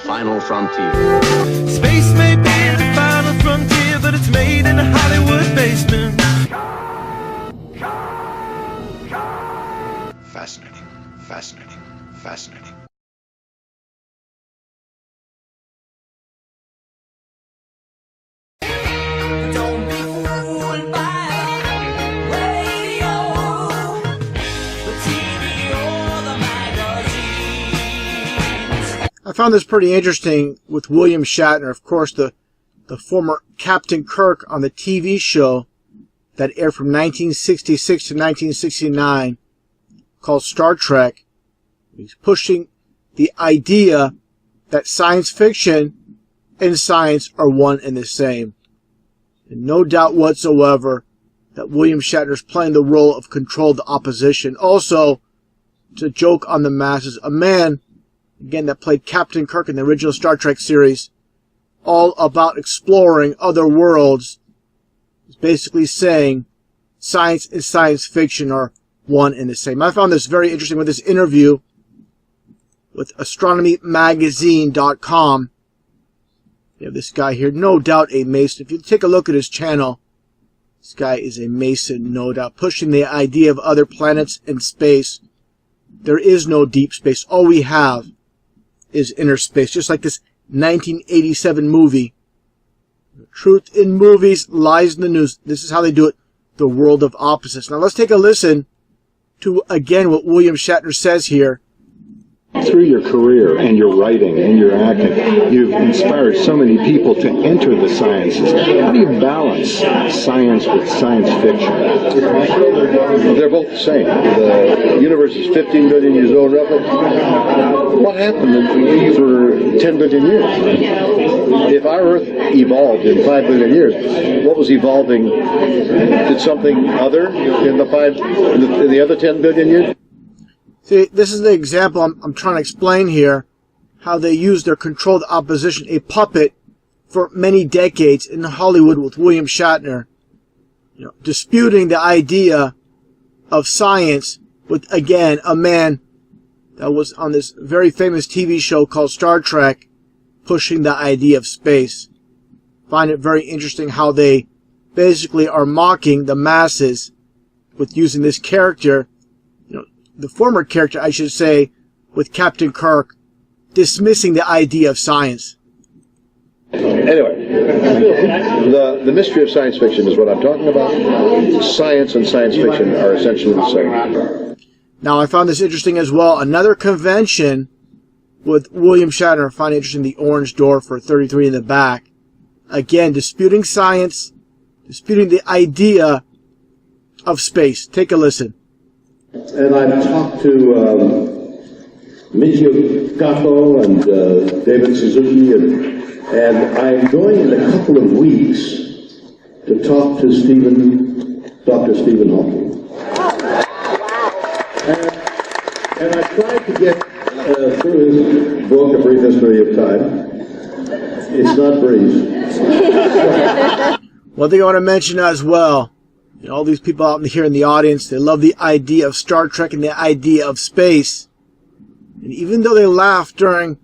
Final frontier. Space may be the final frontier, but it's made in a Hollywood basement. Fascinating, fascinating, fascinating. Don't be fooled by the radio, the TV or the magazines. I found this pretty interesting with William Shatner, of course, the former Captain Kirk on the TV show that aired from 1966 to 1969 called Star Trek. He's pushing the idea that science fiction and science are one and the same. And no doubt whatsoever that William Shatner is playing the role of controlled opposition. Also, to joke on the masses, a man, again, that played Captain Kirk in the original Star Trek series, all about exploring other worlds, is basically saying science and science fiction are one and the same. I found this very interesting with this interview with astronomymagazine.com. You have this guy here, no doubt a Mason. If you take a look at his channel, this guy is a Mason, no doubt, pushing the idea of other planets and space. There is no deep space. All we have is inner space, just like this 1987 movie. The truth in movies lies in the news. This is how they do it. The world of opposites. Now let's take a listen to, again, what William Shatner says here. Through your career and your writing and your acting, you've inspired so many people to enter the sciences. How do you balance science with science fiction? They're both the same. The universe is 15 billion years old, roughly. What happened for 10 billion years? If our Earth evolved in 5 billion years, what was evolving? Did something other in the other 10 billion years? See, this is the example I'm trying to explain here, how they use their controlled opposition, a puppet, for many decades in Hollywood with William Shatner, disputing the idea of science with, again, a man that was on this very famous TV show called Star Trek, pushing the idea of space. Find it very interesting how they basically are mocking the masses with using this character, the former character, I should say, with Captain Kirk, dismissing the idea of science. Anyway, the mystery of science fiction is what I'm talking about. Science and science fiction are essentially the same. Now, I found this interesting as well. Another convention with William Shatner. I find it interesting, the orange door for 33 in the back. Again, disputing science, disputing the idea of space. Take a listen. And I've talked to Michio Kaku and David Suzuki, and I'm going in a couple of weeks to talk to Dr. Stephen Hawking. And I tried to get through his book, A Brief History of Time. It's not brief. One thing I want to mention as well, all these people out here in the audience, they love the idea of Star Trek and the idea of space. And even though they laughed during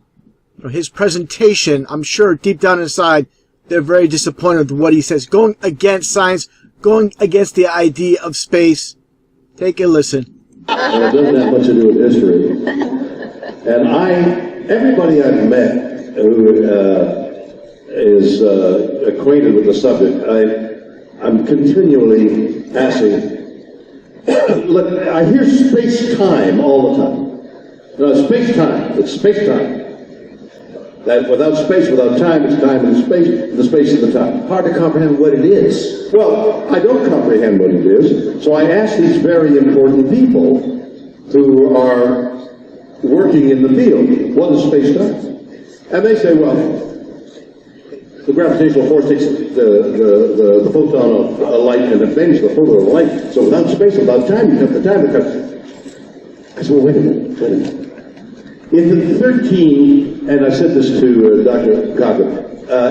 his presentation, I'm sure deep down inside, they're very disappointed with what he says. Going against science, going against the idea of space. Take a listen. Well, it doesn't have much to do with history. And everybody I've met who is acquainted with the subject, I'm continually asking, look, I hear space-time all the time. No, space-time, it's space-time. That without space, without time, it's time and space, and the space is the time. Hard to comprehend what it is. Well, I don't comprehend what it is, so I ask these very important people who are working in the field, what is space-time? And they say, well, the gravitational force takes the photon of light and it bends the photon of light, so without space, without time, you have the time to cut. I said, well, wait a minute. In the 13, and I said this to Dr. Cochran,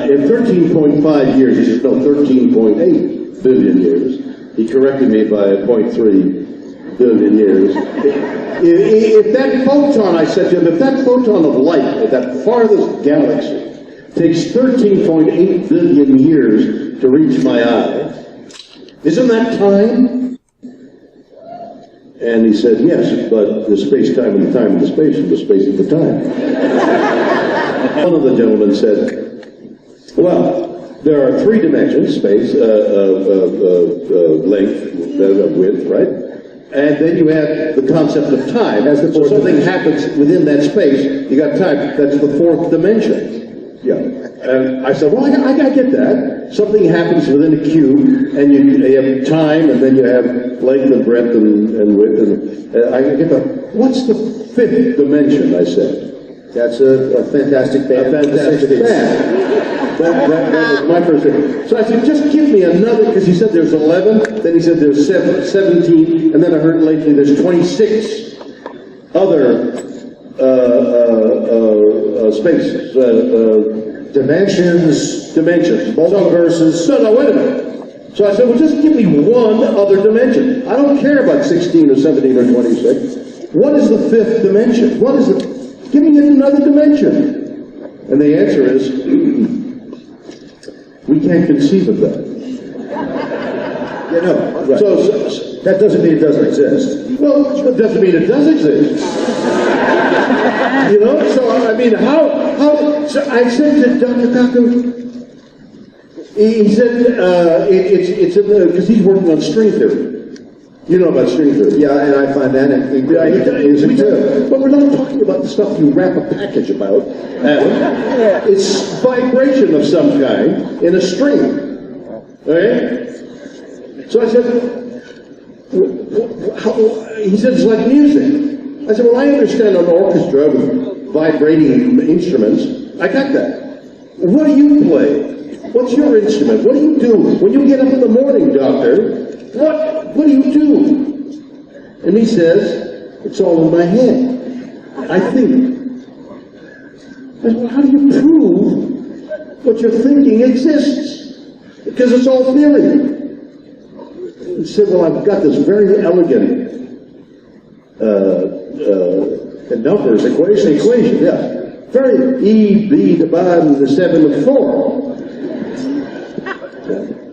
in 13.5 years, he said, no, 13.8 billion years. He corrected me by 0.3 billion years. If that photon, I said to him, if that photon of light at that farthest galaxy takes 13.8 billion years to reach my eye, isn't that time? And he said, yes, but the space-time and the time and the space and the space and the time. One of the gentlemen said, well, there are three dimensions, space, length, width, right? And then you have the concept of time. So something happens within that space, you got time. That's the fourth dimension. Yeah. And I said, well, I get that. Something happens within a cube, and you have time, and then you have length and breadth and width. And I get that. What's the fifth dimension, I said. That's a fantastic band. A fantastic band. That was my first thing. So I said, just give me another, because he said there's 11, then he said there's 17, and then I heard lately there's 26 other spaces. Dimensions. Multiverses. No, wait a minute. So I said, well, just give me one other dimension. I don't care about 16 or 17 or 26. What is the fifth dimension? What is it? Give me another dimension. And the answer is, we can't conceive of that. Yeah, no. Right. So that doesn't mean it doesn't exist. Well, it doesn't mean it does exist. You know, so I mean, so I said to Dr. Cochran, he said, it's in the, because he's working on string theory. You know about string theory. Yeah, and I find that amusing too. But we're not talking about the stuff you wrap a package about. It's vibration of some kind in a string. Okay? So I said, he said, it's like music. I said, well, I understand an orchestra with vibrating instruments. I got that. What do you play? What's your instrument? What do you do? When you get up in the morning, doctor, what do you do? And he says, it's all in my head. I think. I said, well, how do you prove what you're thinking exists? Because it's all theory. He said, well, I've got this very elegant numbers equation, yeah. Very E, divided the 7 to 4.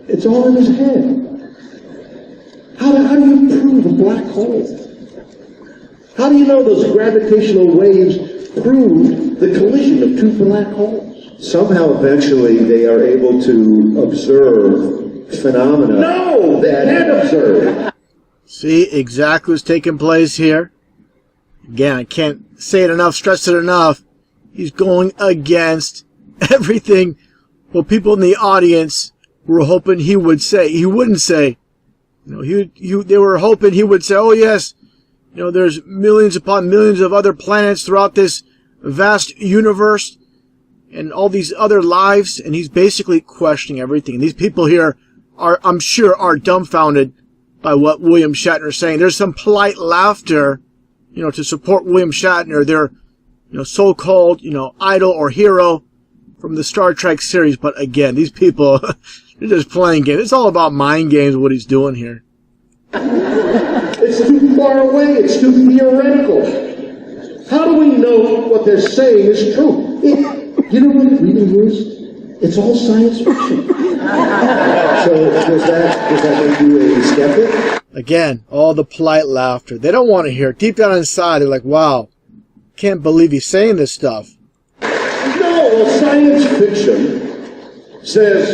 It's all in his head. How do you prove a black hole? How do you know those gravitational waves proved the collision of two black holes? Somehow, eventually, they are able to observe phenomena. No, they can't observe. See exactly what's taking place here. Again, I can't say it enough, stress it enough. He's going against everything what people in the audience were hoping he would say. He wouldn't say. You know, they were hoping he would say, oh yes, you know, there's millions upon millions of other planets throughout this vast universe and all these other lives, and he's basically questioning everything. And these people here are, I'm sure, are dumbfounded by what William Shatner is saying. There's some polite laughter, you know, to support William Shatner, their, you know, so-called, you know, idol or hero from the Star Trek series. But again, these people, they're just playing games. It's all about mind games, what he's doing here. It's too far away. It's too theoretical. How do we know what they're saying is true? You know what it really is? It's all science fiction. So does that make you a skeptic? Again, all the polite laughter. They don't want to hear it. Deep down inside, they're like, wow, can't believe he's saying this stuff. No, well, science fiction says,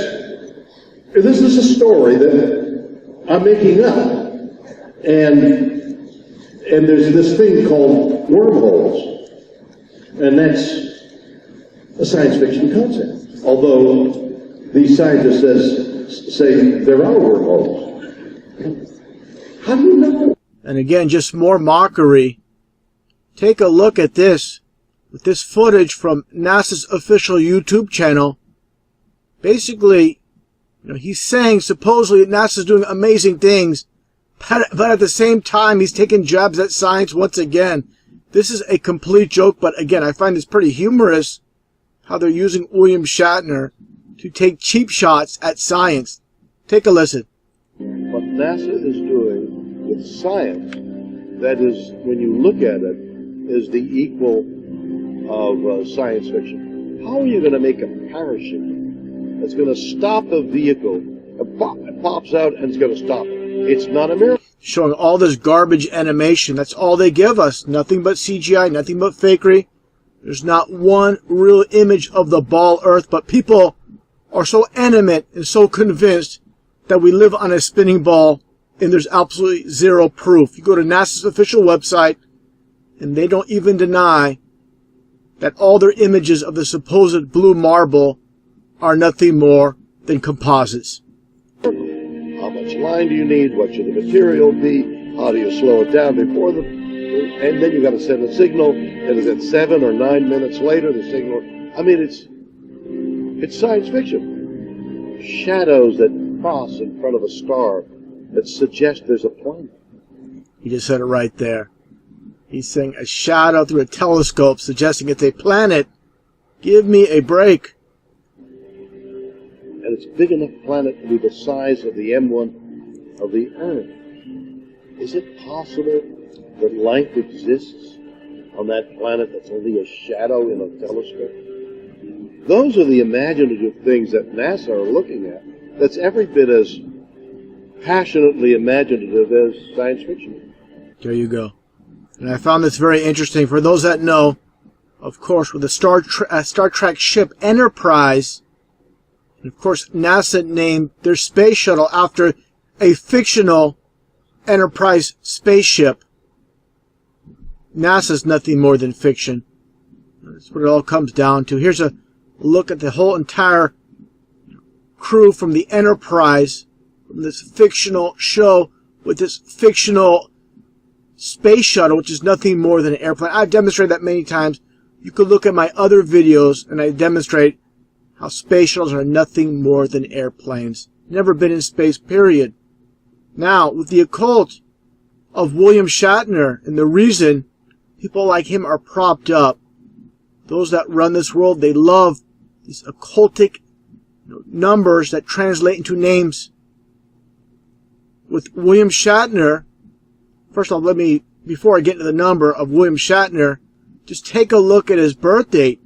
this is a story that I'm making up. And there's this thing called wormholes. And that's a science fiction concept. Although these scientists say there are wormholes. How do you know? And again, just more mockery. Take a look at this, with this footage from NASA's official YouTube channel. Basically, he's saying supposedly NASA's doing amazing things, but at the same time, he's taking jabs at science once again. This is a complete joke, but again, I find this pretty humorous, how they're using William Shatner to take cheap shots at science. Take a listen. What NASA is doing with science, that is, when you look at it, is the equal of science fiction. How are you going to make a parachute that's going to stop a vehicle, it pops out and it's going to stop it? It's not a miracle. Showing all this garbage animation. That's all they give us. Nothing but CGI, nothing but fakery. There's not one real image of the ball Earth, but people are so animate and so convinced that we live on a spinning ball, and there's absolutely zero proof. You go to NASA's official website, and they don't even deny that all their images of the supposed blue marble are nothing more than composites. How much line do you need? What should the material be? How do you slow it down before the... And then you got to send a signal, and is it 7 or 9 minutes later, the signal... I mean, it's science fiction. Shadows that cross in front of a star that suggest there's a planet. He just said it right there. He's saying a shadow through a telescope suggesting it's a planet. Give me a break. And it's a big enough planet to be the size of the M1 of the Earth. Is it possible that life exists on that planet that's only a shadow in a telescope? Those are the imaginative things that NASA are looking at. That's every bit as passionately imaginative as science fiction. There you go. And I found this very interesting. For those that know, of course, with the Star Trek ship Enterprise, and of course, NASA named their space shuttle after a fictional Enterprise spaceship. NASA's nothing more than fiction. That's what it all comes down to. Here's a look at the whole entire crew from the Enterprise, from this fictional show with this fictional space shuttle, which is nothing more than an airplane. I've demonstrated that many times. You could look at my other videos, and I demonstrate how space shuttles are nothing more than airplanes. Never been in space, period. Now, with the occult of William Shatner, and the reason people like him are propped up, those that run this world, they love these occultic numbers that translate into names. With William Shatner, first of all, before I get into the number of William Shatner, just take a look at his birth date.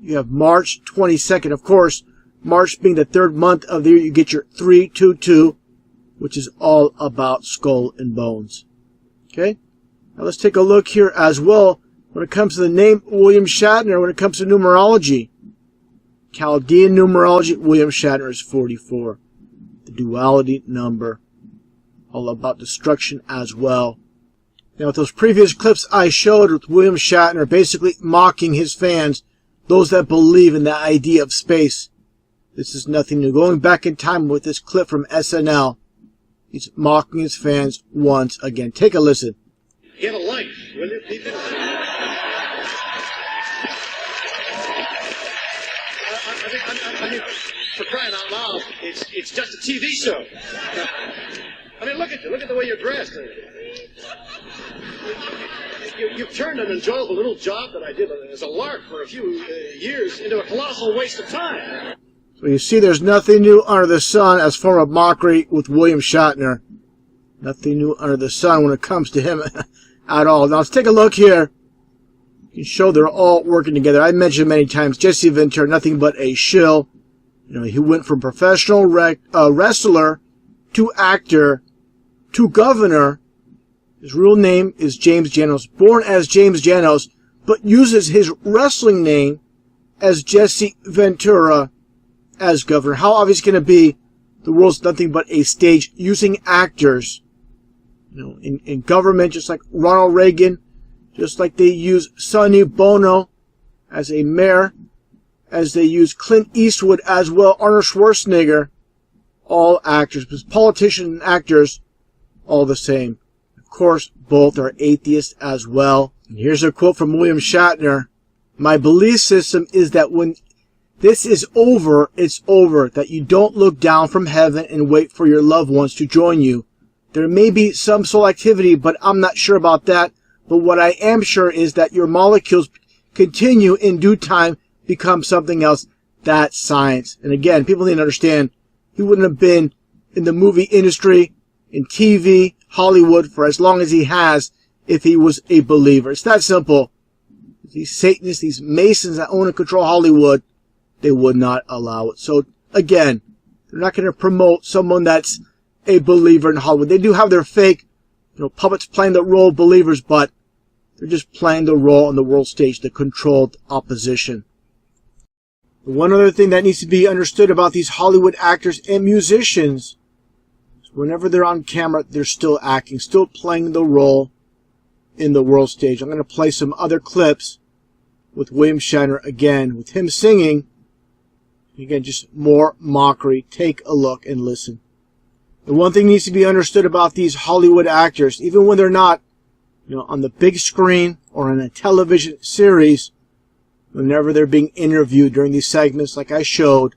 You have March 22nd. Of course, March being the third month of the year, you get your 322, which is all about skull and bones. Okay? Now let's take a look here as well when it comes to the name William Shatner, when it comes to numerology. Chaldean numerology, William Shatner is 44. The duality number, all about destruction as well. Now, with those previous clips I showed with William Shatner basically mocking his fans, those that believe in the idea of space, this is nothing new. Going back in time with this clip from SNL, he's mocking his fans once again. Take a listen. Get a life, will you, people? I mean, for crying out loud, it's just a TV show. I mean, look at you. Look at the way you're dressed. You've turned an enjoyable little job that I did as a lark for a few years into a colossal waste of time. So you see there's nothing new under the sun as form of mockery with William Shatner. Nothing new under the sun when it comes to him at all. Now let's take a look here. You can show they're all working together. I mentioned many times Jesse Ventura, nothing but a shill. He went from professional wrestler to actor to governor. His real name is James Janos, born as James Janos, but uses his wrestling name as Jesse Ventura as governor. How obvious can it be? The world's nothing but a stage using actors. In government, just like Ronald Reagan, just like they use Sonny Bono as a mayor, as they use Clint Eastwood as well, Arnold Schwarzenegger, all actors, politicians and actors, all the same. Of course, both are atheists as well. And here's a quote from William Shatner. My belief system is that when this is over, it's over, that you don't look down from heaven and wait for your loved ones to join you. There may be some soul activity, but I'm not sure about that. But what I am sure is that your molecules continue in due time, become something else. That's science. And again, people need to understand, he wouldn't have been in the movie industry, in TV, Hollywood for as long as he has if he was a believer. It's that simple. These Satanists, these Masons that own and control Hollywood, they would not allow it. So again, they're not going to promote someone that's a believer in Hollywood. They do have their fake, puppets playing the role of believers, but they're just playing the role on the world stage, the controlled opposition. One other thing that needs to be understood about these Hollywood actors and musicians is whenever they're on camera, they're still acting, still playing the role in the world stage. I'm going to play some other clips with William Shatner again, with him singing. Again, just more mockery. Take a look and listen. The one thing needs to be understood about these Hollywood actors, even when they're not, on the big screen or in a television series, whenever they're being interviewed during these segments like I showed,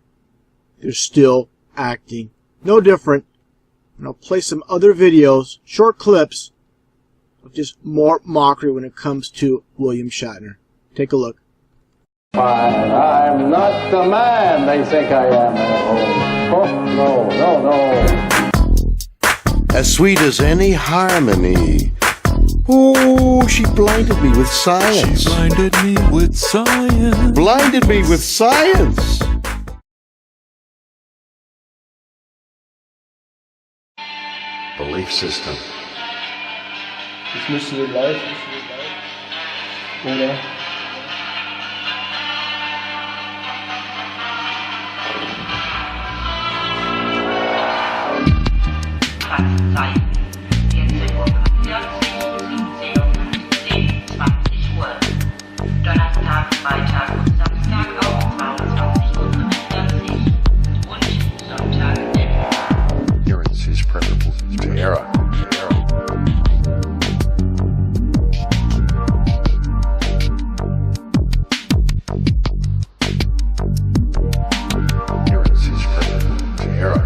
they're still acting. No different. And I'll play some other videos, short clips, of just more mockery when it comes to William Shatner. Take a look. I'm not the man they think I am at home. Oh, no. As sweet as any harmony. Oh, she blinded me with science. She blinded me with science. Blinded me with science. Belief system. Ist müssen wir live? Oder? Zeit 14:45, 17:10, 20 Uhr. Donnerstag, Freitag und Samstag auch 22:45 und Sonntag. Ignorance is preferable to error. Ignorance is preferable to error.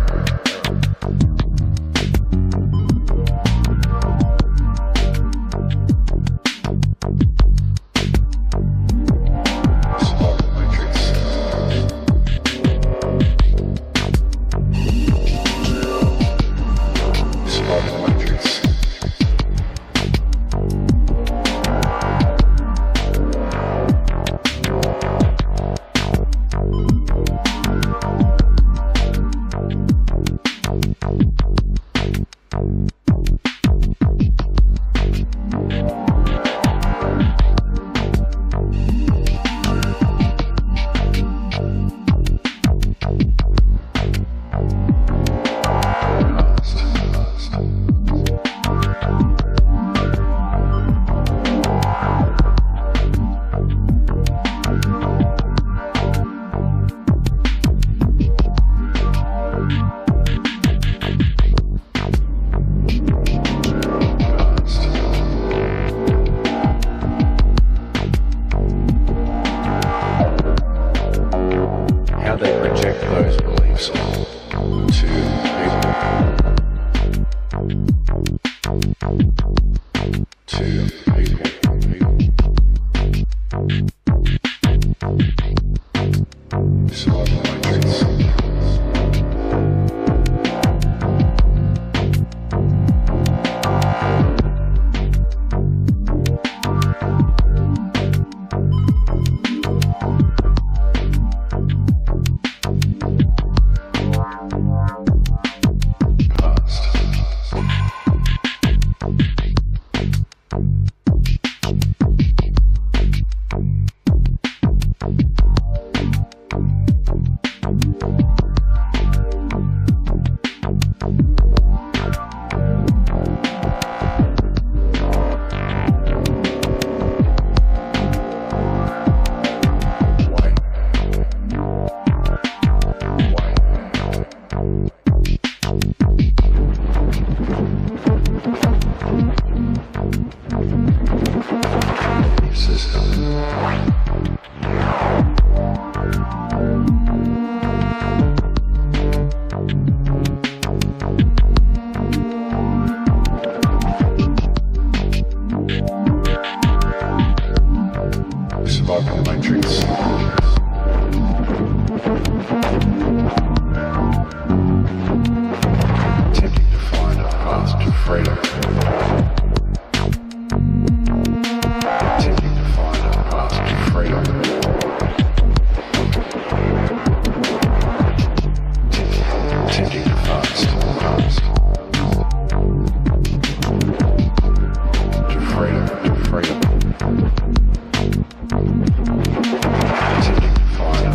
Attempting to find a path to freedom. Attempting to find a path to freedom. Attempting to fast. To freedom, to freedom. Attempting to find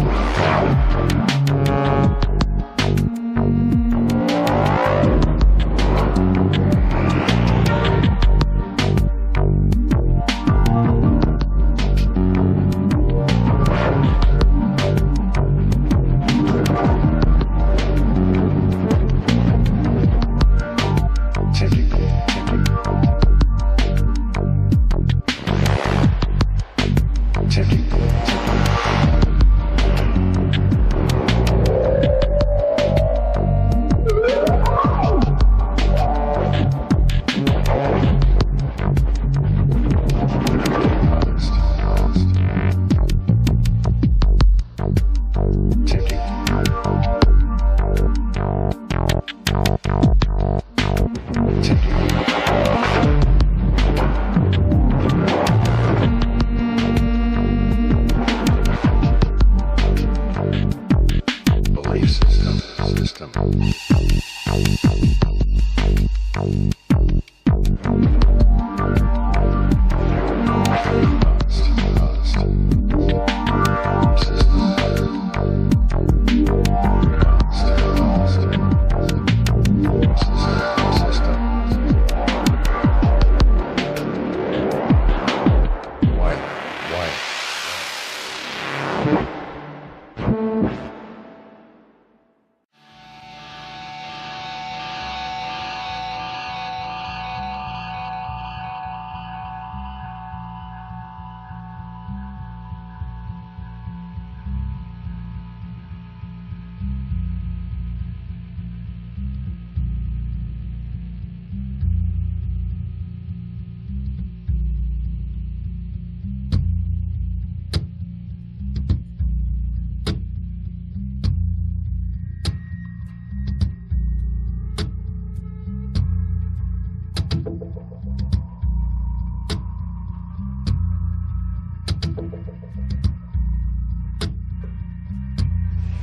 belief system.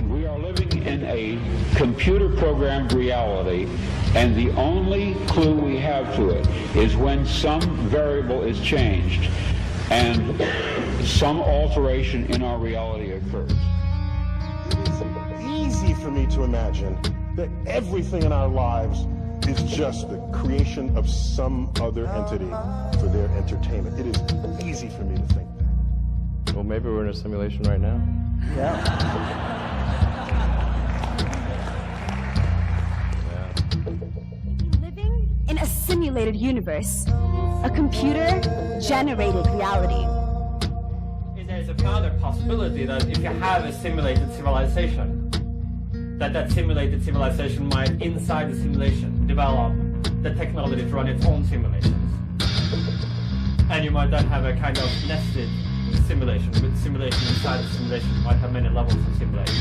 We are living in a computer-programmed reality, and the only clue we have to it is when some variable is changed and some alteration in our reality occurs. It is easy for me to imagine that everything in our lives is just the creation of some other entity for their entertainment. It is easy for me to think that. Well, maybe we're in a simulation right now. Yeah. Living in a simulated universe, a computer-generated reality. There's a further possibility that if you have a simulated civilization, that simulated civilization might, inside the simulation, develop the technology to run its own simulations. And you might then have a kind of nested simulation, with simulation inside the simulation. You might have many levels of simulation.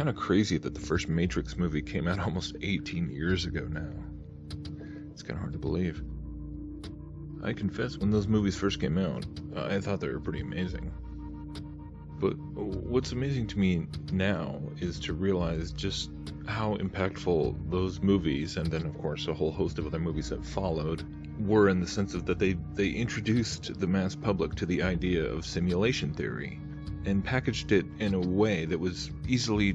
kind of crazy that the first Matrix movie came out almost 18 years ago now. It's kind of hard to believe. I confess, when those movies first came out, I thought they were pretty amazing. But what's amazing to me now is to realize just how impactful those movies, and then of course a whole host of other movies that followed, were in the sense of that they introduced the mass public to the idea of simulation theory and packaged it in a way that was easily,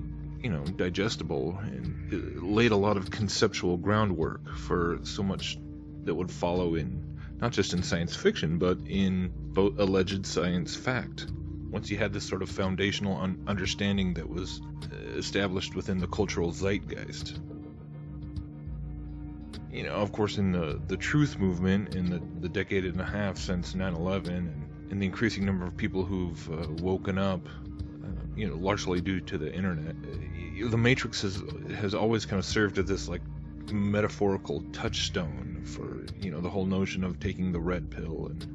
digestible, and laid a lot of conceptual groundwork for so much that would follow in, not just in science fiction, but in both alleged science fact. Once you had this sort of foundational understanding that was established within the cultural zeitgeist. Of course, in the truth movement, in the decade and a half since 9/11, and the increasing number of people who've woken up, largely due to the internet, the Matrix has always kind of served as this, like, metaphorical touchstone for, the whole notion of taking the red pill and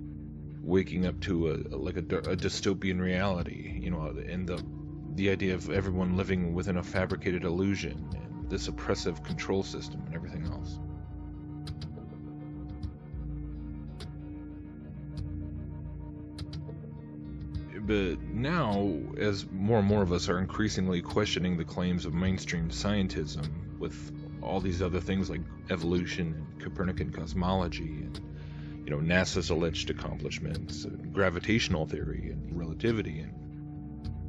waking up to a dystopian reality, and the idea of everyone living within a fabricated illusion and this oppressive control system and everything else. But now, as more and more of us are increasingly questioning the claims of mainstream scientism with all these other things like evolution and Copernican cosmology and NASA's alleged accomplishments, and gravitational theory and relativity, and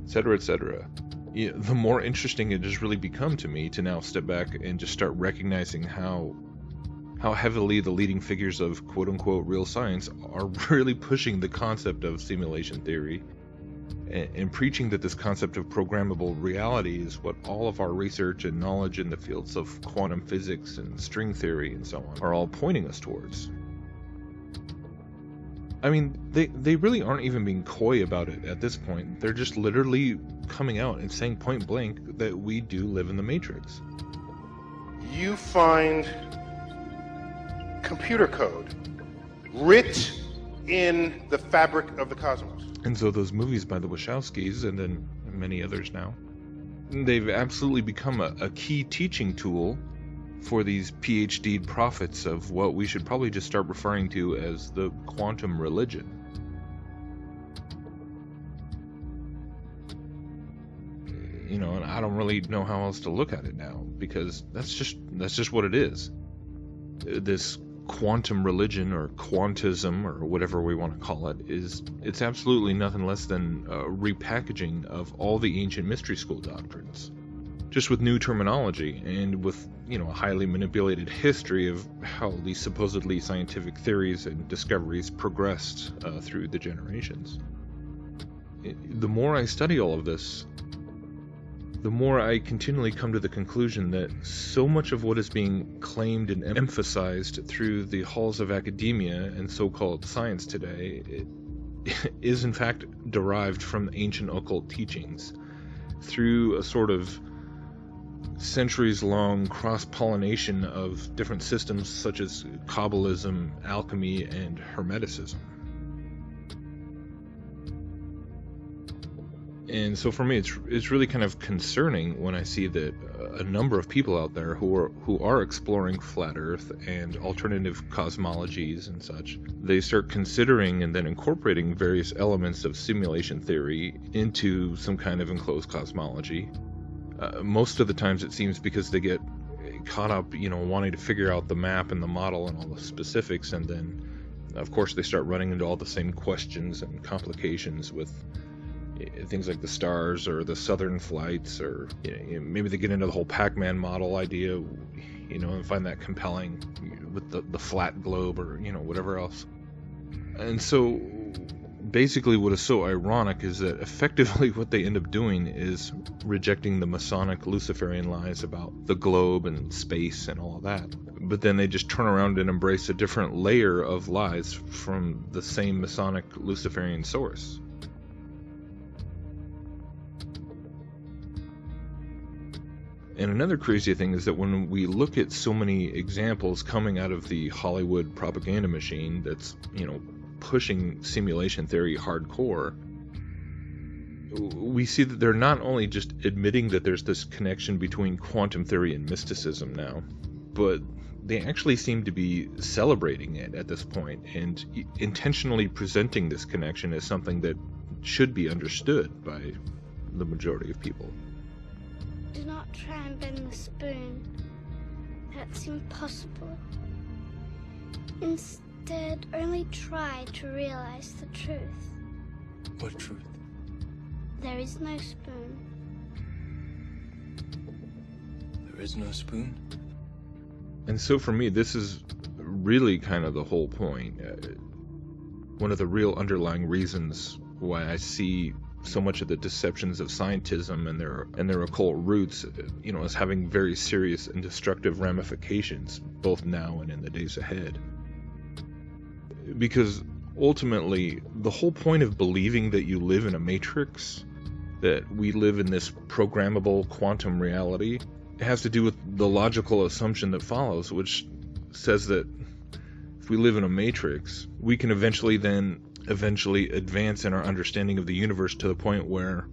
etc., etc. The more interesting it has really become to me to now step back and just start recognizing how heavily the leading figures of quote-unquote real science are really pushing the concept of simulation theory and preaching that this concept of programmable reality is what all of our research and knowledge in the fields of quantum physics and string theory and so on are all pointing us towards. I mean, they really aren't even being coy about it at this point. They're just literally coming out and saying point blank that we do live in the Matrix. You find computer code writ in the fabric of the cosmos. And so those movies by the Wachowskis, and then many others now, they've absolutely become a key teaching tool for these PhD prophets of what we should probably just start referring to as the quantum religion. And I don't really know how else to look at it now, because that's just what it is. This quantum religion, or quantism, or whatever we want to call it, it's absolutely nothing less than a repackaging of all the ancient mystery school doctrines, just with new terminology and with a highly manipulated history of how these supposedly scientific theories and discoveries progressed through the generations. The more I study all of this, the more I continually come to the conclusion that so much of what is being claimed and emphasized through the halls of academia and so-called science today is in fact derived from ancient occult teachings through a sort of centuries-long cross-pollination of different systems such as Kabbalism, alchemy, and Hermeticism. And so for me, it's really kind of concerning when I see that a number of people out there who are exploring flat Earth and alternative cosmologies and such, they start considering and then incorporating various elements of simulation theory into some kind of enclosed cosmology. Most of the times it seems because they get caught up, wanting to figure out the map and the model and all the specifics, and then, of course, they start running into all the same questions and complications with things like the stars or the southern flights, or maybe they get into the whole Pac-Man model idea, and find that compelling with the flat globe, or whatever else. And so basically what is so ironic is that effectively what they end up doing is rejecting the Masonic Luciferian lies about the globe and space and all of that. But then they just turn around and embrace a different layer of lies from the same Masonic Luciferian source. And another crazy thing is that when we look at so many examples coming out of the Hollywood propaganda machine that's, pushing simulation theory hardcore, we see that they're not only just admitting that there's this connection between quantum theory and mysticism now, but they actually seem to be celebrating it at this point and intentionally presenting this connection as something that should be understood by the majority of people. Do not try and bend the spoon. That's impossible. Instead, only try to realize the truth. What truth? There is no spoon. There is no spoon? And so for me, this is really kind of the whole point. One of the real underlying reasons why I see so much of the deceptions of scientism and their occult roots, as having very serious and destructive ramifications, both now and in the days ahead. Because ultimately, the whole point of believing that you live in a matrix, that we live in this programmable quantum reality, has to do with the logical assumption that follows, which says that if we live in a matrix, we can eventually advance in our understanding of the universe to the point where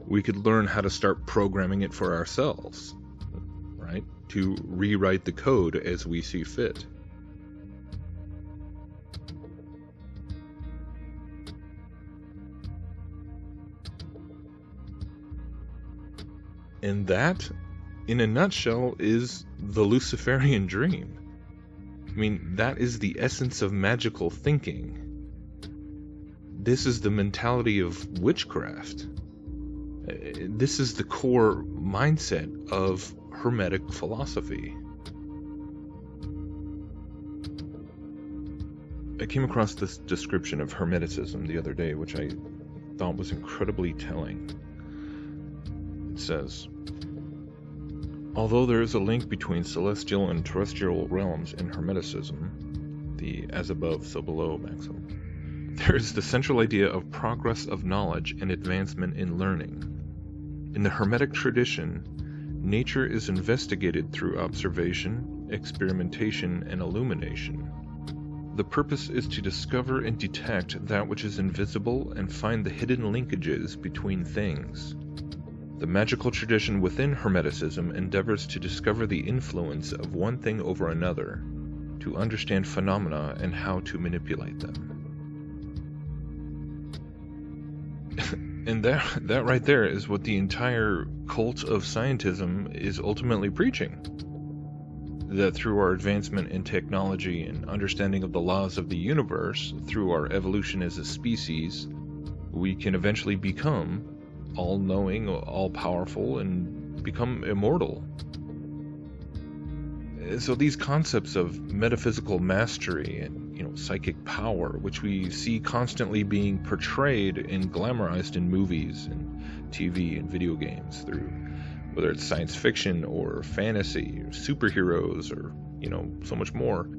we could learn how to start programming it for ourselves, right? To rewrite the code as we see fit. And that, in a nutshell, is the Luciferian dream. I mean, that is the essence of magical thinking. This is the mentality of witchcraft. This is the core mindset of Hermetic philosophy. I came across this description of Hermeticism the other day, which I thought was incredibly telling. It says, although there is a link between celestial and terrestrial realms in Hermeticism, the as above, so below maxim, there is the central idea of progress of knowledge and advancement in learning. In the Hermetic tradition, nature is investigated through observation, experimentation, and illumination. The purpose is to discover and detect that which is invisible and find the hidden linkages between things. The magical tradition within Hermeticism endeavors to discover the influence of one thing over another, to understand phenomena and how to manipulate them. And that right there is what the entire cult of scientism is ultimately preaching. That through our advancement in technology and understanding of the laws of the universe, through our evolution as a species, we can eventually become all-knowing, all-powerful, and become immortal. So these concepts of metaphysical mastery and psychic power, which we see constantly being portrayed and glamorized in movies and TV and video games, through whether it's science fiction or fantasy or superheroes or so much more,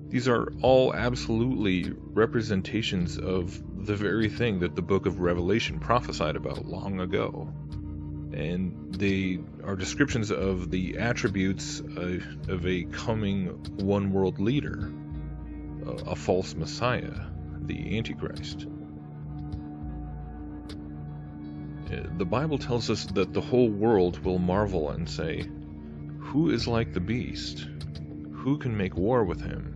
these are all absolutely representations of the very thing that the book of Revelation prophesied about long ago. And they are descriptions of the attributes of a coming one world leader, a false Messiah, the Antichrist. The Bible tells us that the whole world will marvel and say, "Who is like the beast? Who can make war with him?"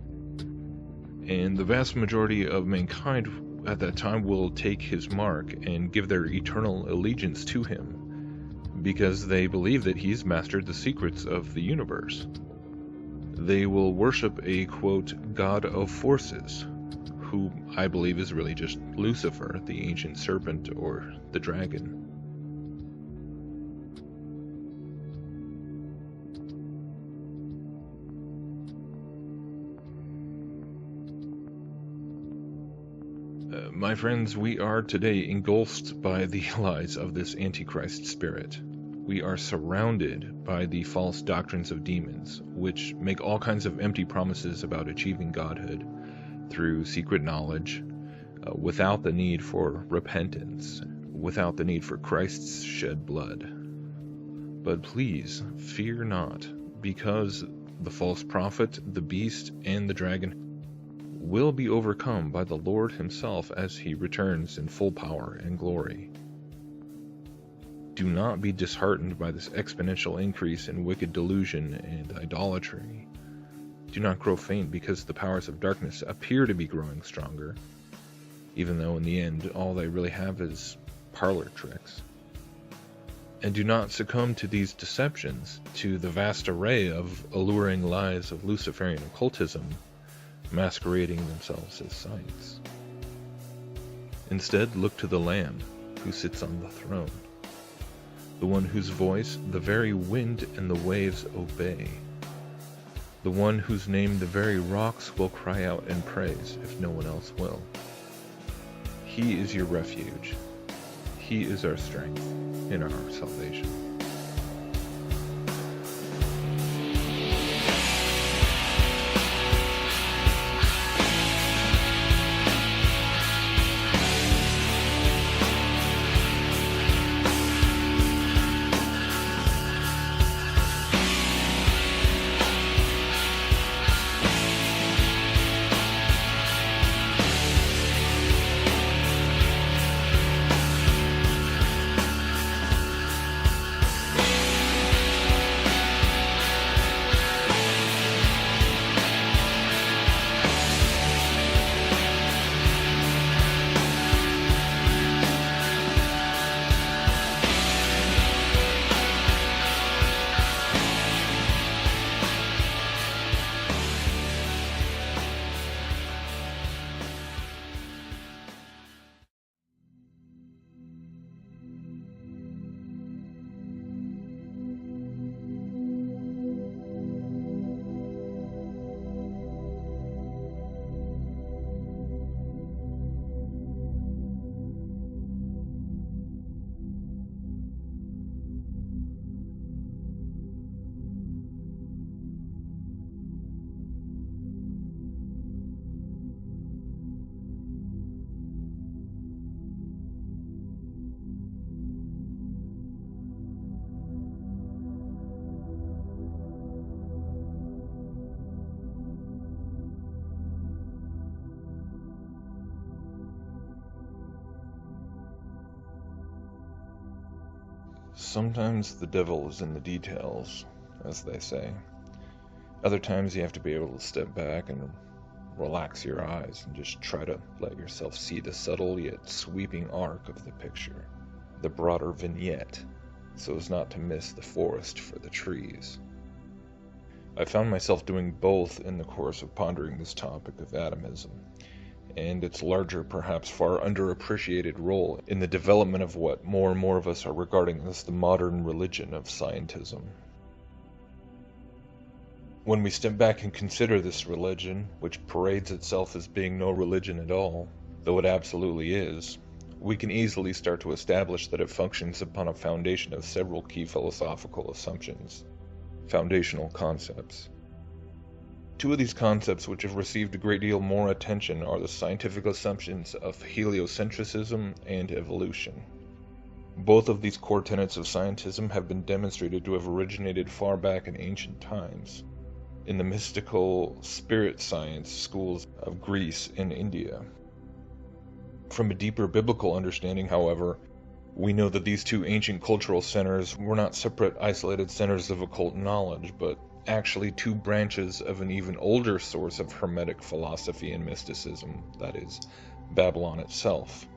And the vast majority of mankind at that time will take his mark and give their eternal allegiance to him, because they believe that he's mastered the secrets of the universe. They will worship a, quote, god of forces, who I believe is really just Lucifer, the ancient serpent, or the dragon. My friends, we are today engulfed by the lies of this Antichrist spirit. We are surrounded by the false doctrines of demons, which make all kinds of empty promises about achieving godhood through secret knowledge, without the need for repentance, without the need for Christ's shed blood. But please, fear not, because the false prophet, the beast, and the dragon will be overcome by the Lord himself as he returns in full power and glory. Do not be disheartened by this exponential increase in wicked delusion and idolatry. Do not grow faint because the powers of darkness appear to be growing stronger, even though in the end all they really have is parlor tricks. And do not succumb to these deceptions, to the vast array of alluring lies of Luciferian occultism masquerading themselves as science. Instead, look to the Lamb who sits on the throne, the one whose voice the very wind and the waves obey, the one whose name the very rocks will cry out in praise if no one else will. He is your refuge. He is our strength in our salvation. Sometimes the devil is in the details, as they say. Other times you have to be able to step back and relax your eyes and just try to let yourself see the subtle yet sweeping arc of the picture, the broader vignette, so as not to miss the forest for the trees. I found myself doing both in the course of pondering this topic of atomism, and its larger, perhaps far underappreciated role in the development of what more and more of us are regarding as the modern religion of scientism. When we step back and consider this religion, which parades itself as being no religion at all, though it absolutely is, we can easily start to establish that it functions upon a foundation of several key philosophical assumptions, foundational concepts. Two of these concepts which have received a great deal more attention are the scientific assumptions of heliocentrism and evolution. Both of these core tenets of scientism have been demonstrated to have originated far back in ancient times, in the mystical spirit science schools of Greece and India. From a deeper biblical understanding, however, we know that these two ancient cultural centers were not separate, isolated centers of occult knowledge, but actually two branches of an even older source of Hermetic philosophy and mysticism, that is, Babylon itself.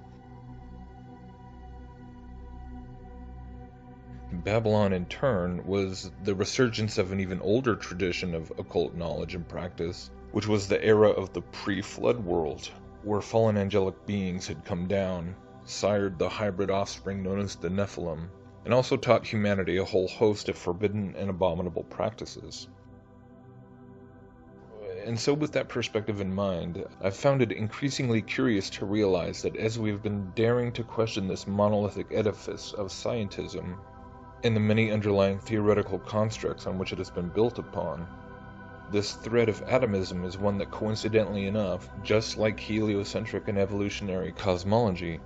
Babylon, in turn, was the resurgence of an even older tradition of occult knowledge and practice, which was the era of the pre-flood world, where fallen angelic beings had come down, sired the hybrid offspring known as the Nephilim, and also taught humanity a whole host of forbidden and abominable practices. And so with that perspective in mind, I've found it increasingly curious to realize that as we've been daring to question this monolithic edifice of scientism, and the many underlying theoretical constructs on which it has been built upon, this thread of atomism is one that, coincidentally enough, just like heliocentric and evolutionary cosmology,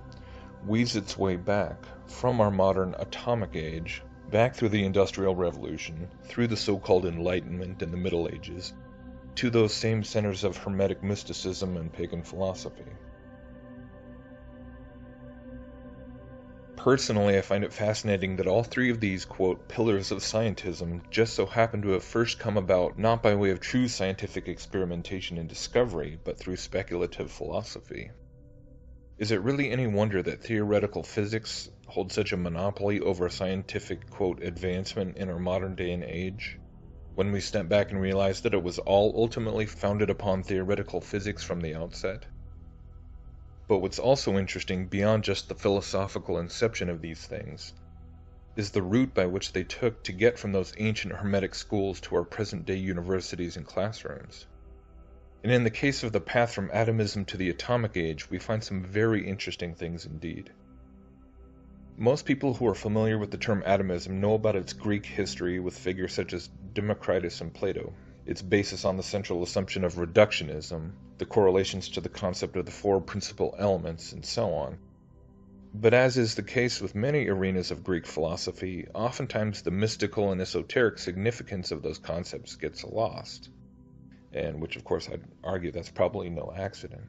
weaves its way back from our modern atomic age, back through the Industrial Revolution, through the so-called Enlightenment and the Middle Ages, to those same centers of Hermetic mysticism and pagan philosophy. Personally, I find it fascinating that all three of these, quote, pillars of scientism just so happen to have first come about not by way of true scientific experimentation and discovery, but through speculative philosophy. Is it really any wonder that theoretical physics holds such a monopoly over scientific, quote, advancement in our modern day and age, when we step back and realize that it was all ultimately founded upon theoretical physics from the outset? But what's also interesting, beyond just the philosophical inception of these things, is the route by which they took to get from those ancient Hermetic schools to our present-day universities and classrooms. And in the case of the path from atomism to the atomic age, we find some very interesting things indeed. Most people who are familiar with the term atomism know about its Greek history with figures such as Democritus and Plato, its basis on the central assumption of reductionism, the correlations to the concept of the four principal elements, and so on. But as is the case with many arenas of Greek philosophy, oftentimes the mystical and esoteric significance of those concepts gets lost, and which of course I'd argue that's probably no accident.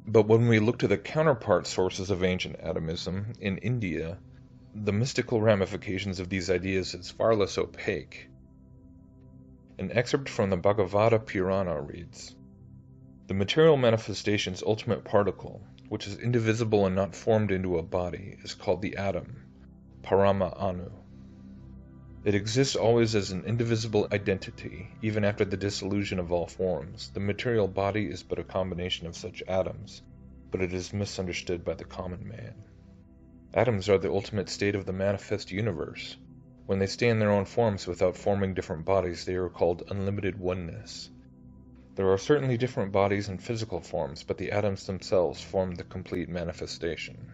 But when we look to the counterpart sources of ancient atomism in India, the mystical ramifications of these ideas is far less opaque. An excerpt from the Bhagavata Purana reads, "The material manifestation's ultimate particle, which is indivisible and not formed into a body, is called the atom, Parama Anu. It exists always as an indivisible identity, even after the dissolution of all forms. The material body is but a combination of such atoms, but it is misunderstood by the common man. Atoms are the ultimate state of the manifest universe. When they stay in their own forms without forming different bodies, they are called unlimited oneness. There are certainly different bodies and physical forms, but the atoms themselves form the complete manifestation."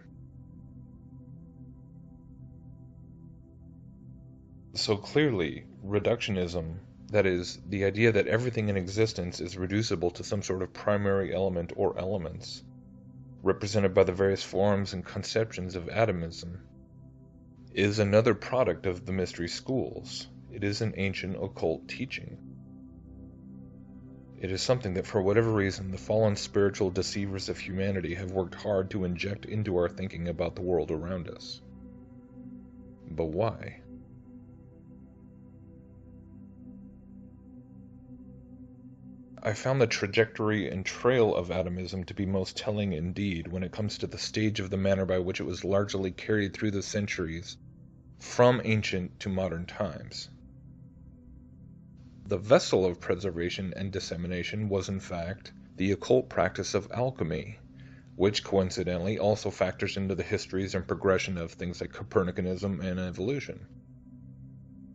So clearly, reductionism, that is, the idea that everything in existence is reducible to some sort of primary element or elements, represented by the various forms and conceptions of atomism, is another product of the mystery schools. It is an ancient occult teaching. It is something that for whatever reason the fallen spiritual deceivers of humanity have worked hard to inject into our thinking about the world around us. But why? I found the trajectory and trail of atomism to be most telling indeed when it comes to the stage of the manner by which it was largely carried through the centuries, from ancient to modern times. The vessel of preservation and dissemination was in fact the occult practice of alchemy, which coincidentally also factors into the histories and progression of things like Copernicanism and evolution.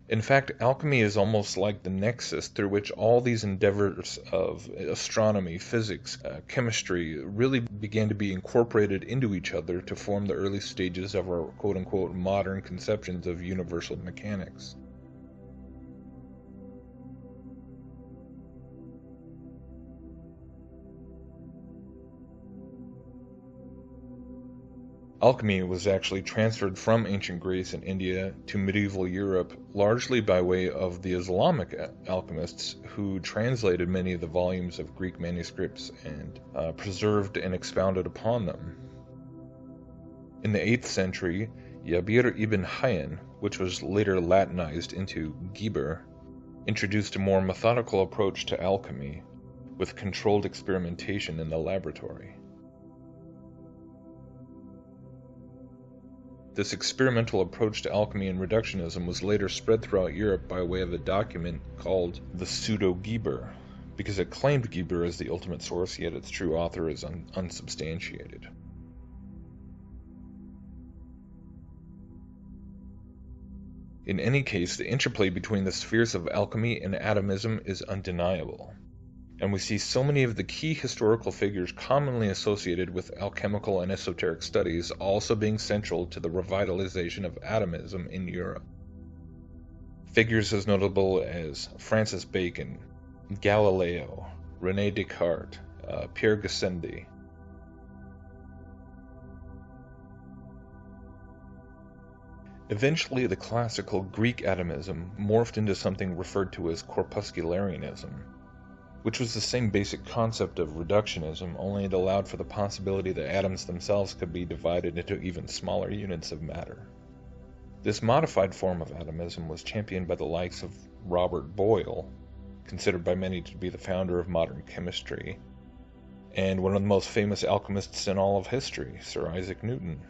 In fact, alchemy is almost like the nexus through which all these endeavors of astronomy, physics, chemistry really began to be incorporated into each other to form the early stages of our quote-unquote modern conceptions of universal mechanics. Alchemy was actually transferred from ancient Greece and India to medieval Europe largely by way of the Islamic alchemists who translated many of the volumes of Greek manuscripts and preserved and expounded upon them. In the 8th century, Jabir ibn Hayyan, which was later Latinized into Geber, introduced a more methodical approach to alchemy with controlled experimentation in the laboratory. This experimental approach to alchemy and reductionism was later spread throughout Europe by way of a document called the Pseudo-Geber, because it claimed Geber as the ultimate source, yet its true author is unsubstantiated. In any case, the interplay between the spheres of alchemy and atomism is undeniable, and we see so many of the key historical figures commonly associated with alchemical and esoteric studies also being central to the revitalization of atomism in Europe. Figures as notable as Francis Bacon, Galileo, René Descartes, Pierre Gassendi. Eventually, the classical Greek atomism morphed into something referred to as corpuscularianism, which was the same basic concept of reductionism, only it allowed for the possibility that atoms themselves could be divided into even smaller units of matter. This modified form of atomism was championed by the likes of Robert Boyle, considered by many to be the founder of modern chemistry, and one of the most famous alchemists in all of history, Sir Isaac Newton.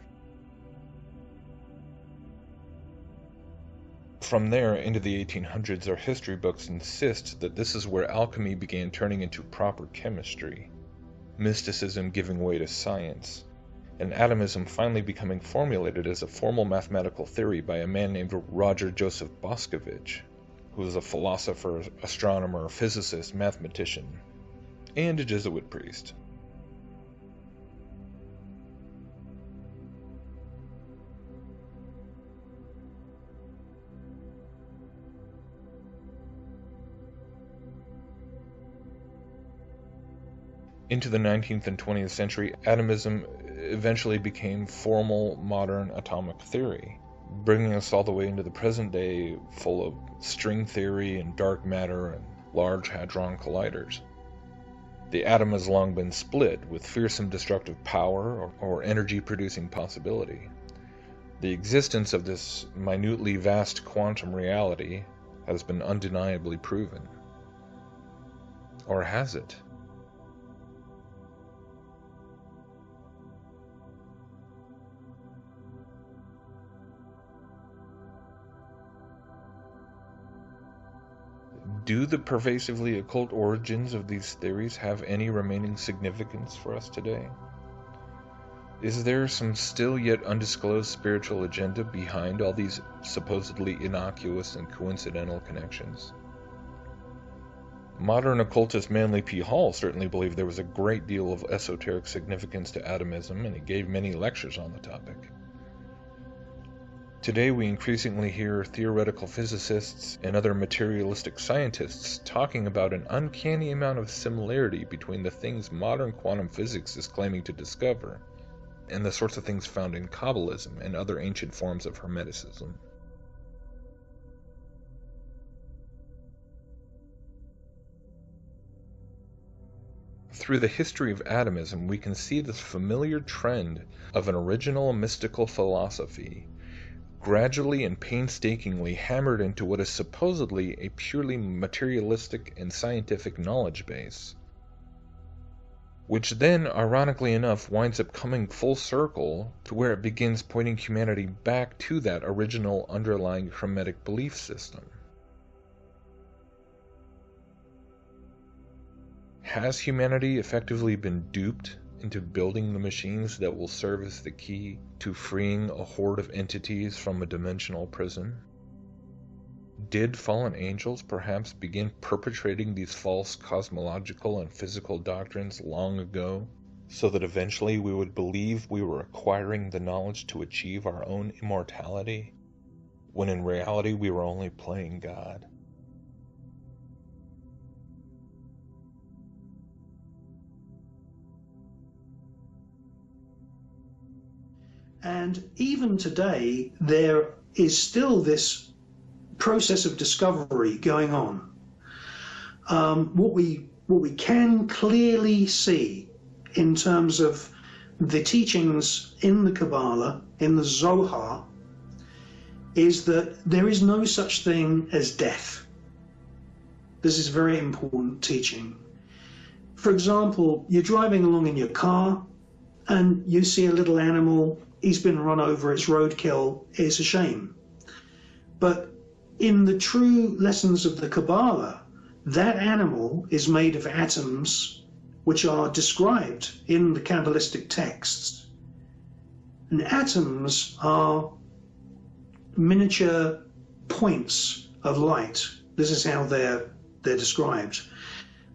From there into the 1800s, our history books insist that this is where alchemy began turning into proper chemistry, mysticism giving way to science, and atomism finally becoming formulated as a formal mathematical theory by a man named Roger Joseph Boscovich, who was a philosopher, astronomer, physicist, mathematician, and a Jesuit priest. Into the 19th and 20th century, atomism eventually became formal modern atomic theory, bringing us all the way into the present day full of string theory and dark matter and large hadron colliders. The atom has long been split with fearsome destructive power or energy-producing possibility. The existence of this minutely vast quantum reality has been undeniably proven. Or has it? Do the pervasively occult origins of these theories have any remaining significance for us today? Is there some still yet undisclosed spiritual agenda behind all these supposedly innocuous and coincidental connections? Modern occultist Manly P. Hall certainly believed there was a great deal of esoteric significance to atomism, and he gave many lectures on the topic. Today we increasingly hear theoretical physicists and other materialistic scientists talking about an uncanny amount of similarity between the things modern quantum physics is claiming to discover and the sorts of things found in Kabbalism and other ancient forms of Hermeticism. Through the history of atomism, we can see this familiar trend of an original mystical philosophy gradually and painstakingly hammered into what is supposedly a purely materialistic and scientific knowledge base, which then, ironically enough, winds up coming full circle to where it begins pointing humanity back to that original underlying Hermetic belief system. Has humanity effectively been duped into building the machines that will serve as the key to freeing a horde of entities from a dimensional prison? Did fallen angels perhaps begin perpetrating these false cosmological and physical doctrines long ago, so that eventually we would believe we were acquiring the knowledge to achieve our own immortality, when in reality we were only playing God? And even today, there is still this process of discovery going on. What we can clearly see in terms of the teachings in the Kabbalah, in the Zohar, is that there is no such thing as death. This is very important teaching. For example, you're driving along in your car and you see a little animal. He's been run over, it's roadkill, it's a shame. But in the true lessons of the Kabbalah, that animal is made of atoms which are described in the Kabbalistic texts. And atoms are miniature points of light. This is how they're described.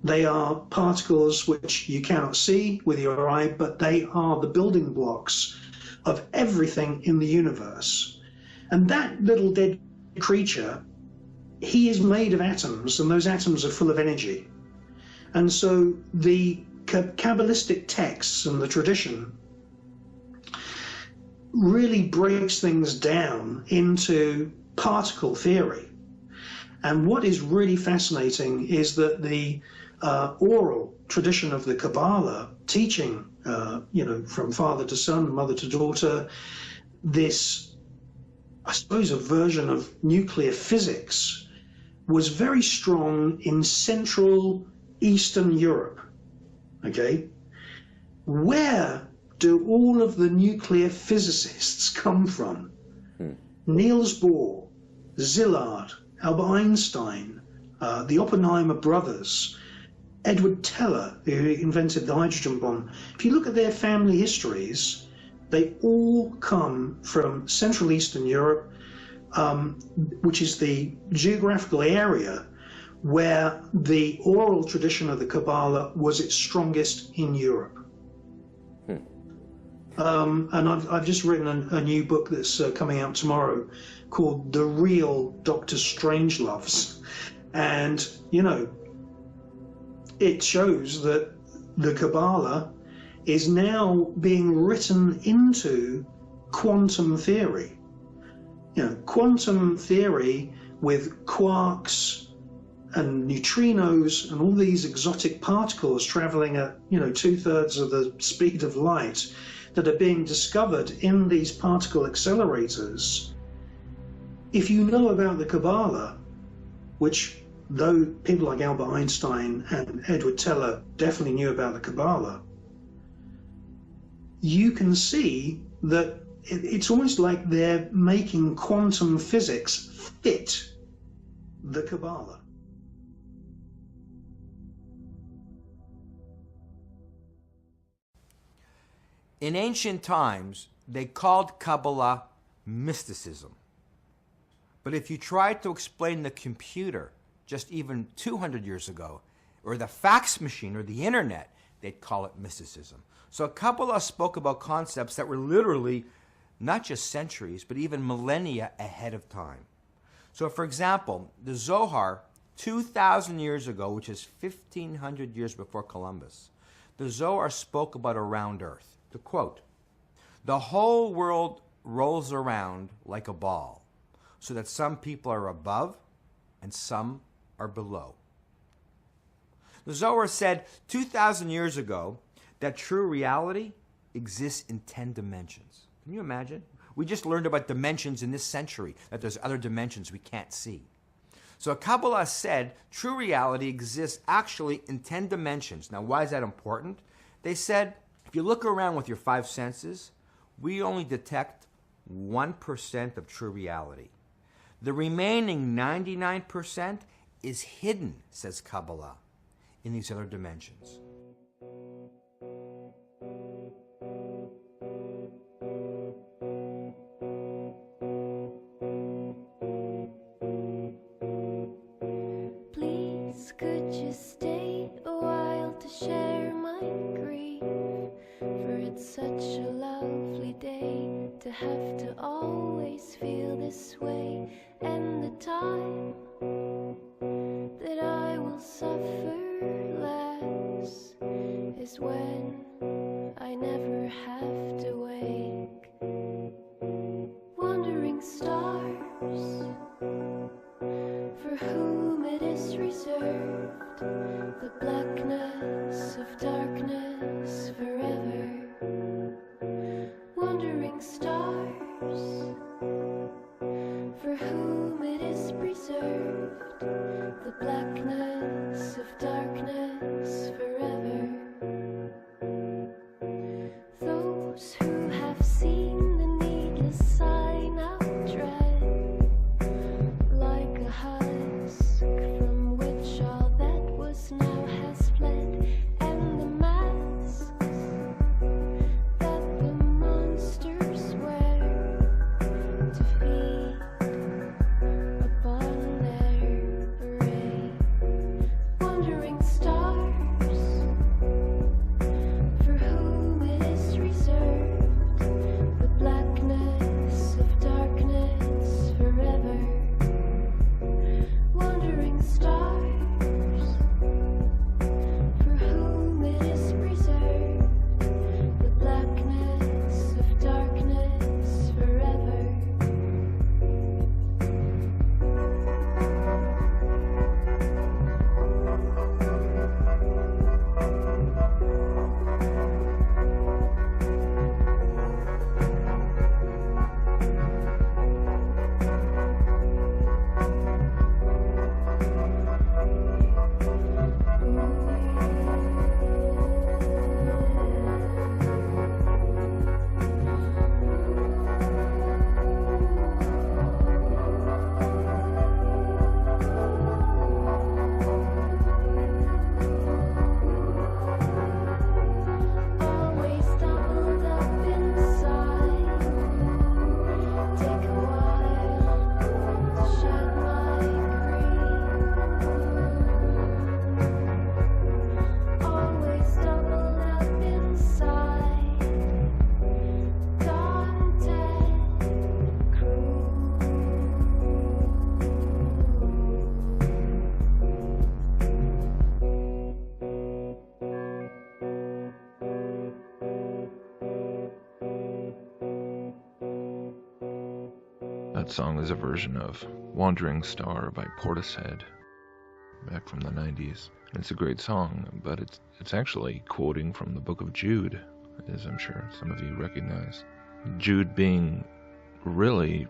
They are particles which you cannot see with your eye, but they are the building blocks of everything in the universe. And that little dead creature, he is made of atoms, and those atoms are full of energy. And so the Kabbalistic texts and the tradition really breaks things down into particle theory. And what is really fascinating is that the oral tradition of the Kabbalah, teaching, from father to son, mother to daughter, this, I suppose, a version of nuclear physics was very strong in Central Eastern Europe. Okay? Where do all of the nuclear physicists come from? Niels Bohr, Szilard, Albert Einstein, the Oppenheimer brothers, Edward Teller, who invented the hydrogen bomb. If you look at their family histories, they all come from Central Eastern Europe, which is the geographical area where the oral tradition of the Kabbalah was its strongest in Europe. And I've just written a new book that's coming out tomorrow called The Real Dr. Strangeloves. And, it shows that the Kabbalah is now being written into quantum theory. Quantum theory with quarks and neutrinos and all these exotic particles traveling at, 2/3 of the speed of light that are being discovered in these particle accelerators. If you know about the Kabbalah, which though people like Albert Einstein and Edward Teller definitely knew about the Kabbalah, you can see that it's almost like they're making quantum physics fit the Kabbalah. In ancient times, they called Kabbalah mysticism. But if you tried to explain the computer just even 200 years ago, or the fax machine or the internet, they'd call it mysticism. So Kabbalah spoke about concepts that were literally not just centuries, but even millennia ahead of time. So for example, the Zohar, 2,000 years ago, which is 1,500 years before Columbus, the Zohar spoke about a round earth. To quote, "The whole world rolls around like a ball, so that some people are above and some are below." The Zohar said 2,000 years ago that true reality exists in 10 dimensions. Can you imagine? We just learned about dimensions in this century, that there's other dimensions we can't see. So Kabbalah said true reality exists actually in 10 dimensions. Now, why is that important? They said, if you look around with your 5 senses, we only detect 1% of true reality. The remaining 99% is hidden, says Kabbalah, in these other dimensions. Please, could you stay a while to share my grief? For it's such a lovely day to have to always feel this way. And the time that I will suffer less is when I never have to wake. Wandering stars, for whom it is reserved the blackness of darkness forever. Wandering stars, for whom it is preserved the blackness of darkness forever. Those who That song is a version of Wandering Star by Portishead, back from the 90s. It's a great song, but it's actually quoting from the book of Jude, as I'm sure some of you recognize. Jude being really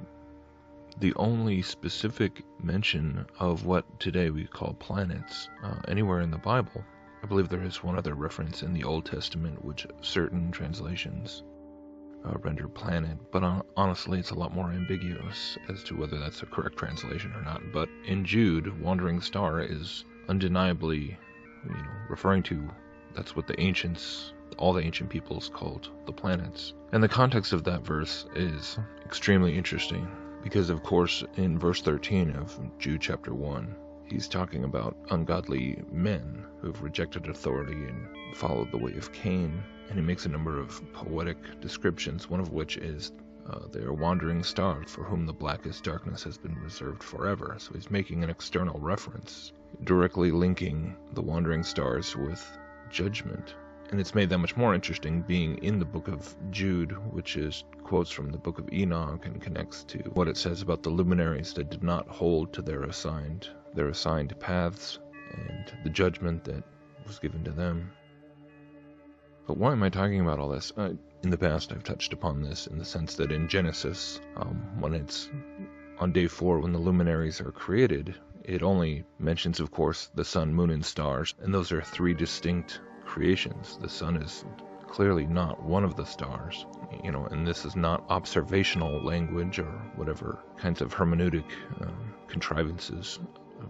the only specific mention of what today we call planets anywhere in the Bible. I believe there is one other reference in the Old Testament which certain translations render planet, but honestly it's a lot more ambiguous as to whether that's a correct translation or not. But in Jude, Wandering Star is undeniably, referring to, that's what all the ancient peoples called the planets. And the context of that verse is extremely interesting, because of course in verse 13 of Jude chapter 1, he's talking about ungodly men who've rejected authority and followed the way of Cain, and he makes a number of poetic descriptions, one of which is they are wandering stars for whom the blackest darkness has been reserved forever. So he's making an external reference, directly linking the wandering stars with judgment. And it's made that much more interesting being in the book of Jude, which is quotes from the book of Enoch and connects to what it says about the luminaries that did not hold to their assigned paths and the judgment that was given to them. But why am I talking about all this? In the past, I've touched upon this in the sense that in Genesis, when it's on day 4, when the luminaries are created, it only mentions, of course, the sun, moon, and stars, and those are 3 distinct creations. The sun is clearly not one of the stars, and this is not observational language or whatever kinds of hermeneutic contrivances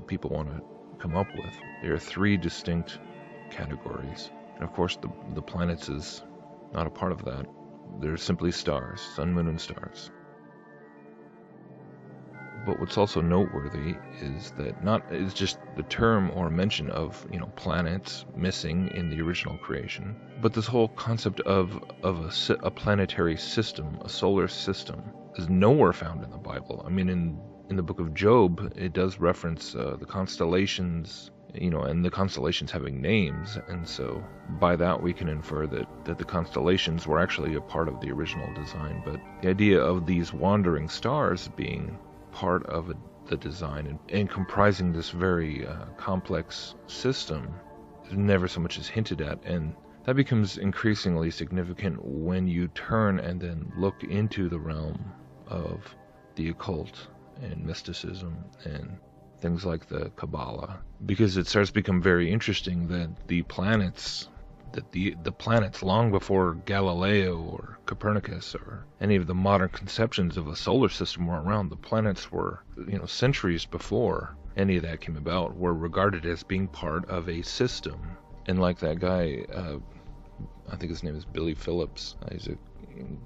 people want to come up with. There are 3 distinct categories. And of course, the planets is not a part of that. They're simply stars, sun, moon, and stars. But what's also noteworthy is that not is just the term or mention of planets missing in the original creation, but this whole concept of a planetary system, a solar system, is nowhere found in the Bible. I mean, in the book of Job, it does reference the constellations, and the constellations having names, and so by that we can infer that the constellations were actually a part of the original design. But the idea of these wandering stars being part of the design and comprising this very complex system is never so much as hinted at, and that becomes increasingly significant when you turn and then look into the realm of the occult and mysticism and things like the Kabbalah, because it starts to become very interesting that the planets long before Galileo or Copernicus or any of the modern conceptions of a solar system were around, the planets were, centuries before any of that came about, were regarded as being part of a system. And like that guy, I think his name is Billy Phillips, he's a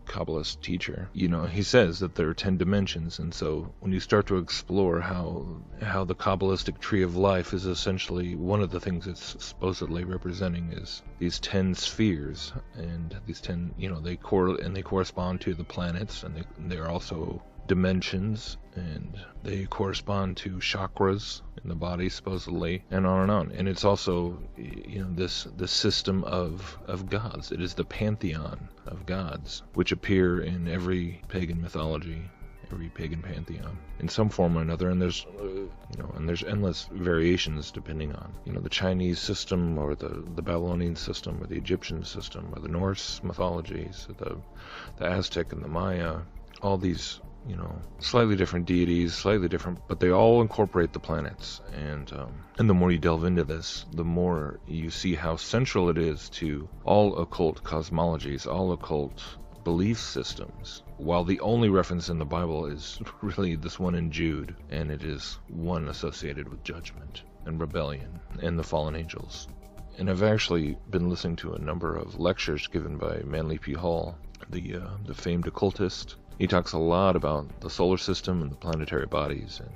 Kabbalist teacher, he says that there are 10 dimensions, and so when you start to explore how the Kabbalistic tree of life is essentially one of the things it's supposedly representing is these 10 spheres, and these 10, they correspond to the planets, and they're also dimensions, and they correspond to chakras in the body supposedly, and on, and it's also this system of gods. It is the pantheon of gods which appear in every pagan mythology, every pagan pantheon in some form or another, and there's and there's endless variations depending on the Chinese system or the Babylonian system or the Egyptian system or the Norse mythologies, the Aztec and the Maya, all these slightly different deities, slightly different, but they all incorporate the planets. And the more you delve into this, the more you see how central it is to all occult cosmologies, all occult belief systems. While the only reference in the Bible is really this one in Jude, and it is one associated with judgment and rebellion and the fallen angels. And I've actually been listening to a number of lectures given by Manly P. Hall, the famed occultist. He talks a lot about the solar system and the planetary bodies, and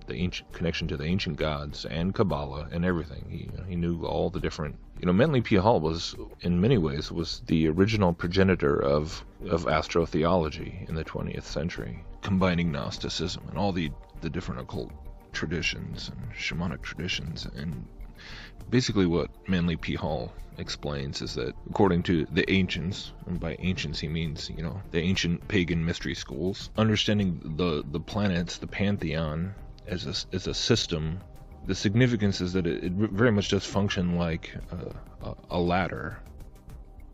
the ancient connection to the ancient gods and Kabbalah and everything. He knew all the different. Manly P. Hall was, in many ways, was the original progenitor of astrotheology in the 20th century, combining Gnosticism and all the different occult traditions and shamanic traditions, and Basically what Manly P. Hall explains is that according to the ancients, and by ancients he means, the ancient pagan mystery schools, understanding the planets, the pantheon, as a system, the significance is that it very much does function like a ladder.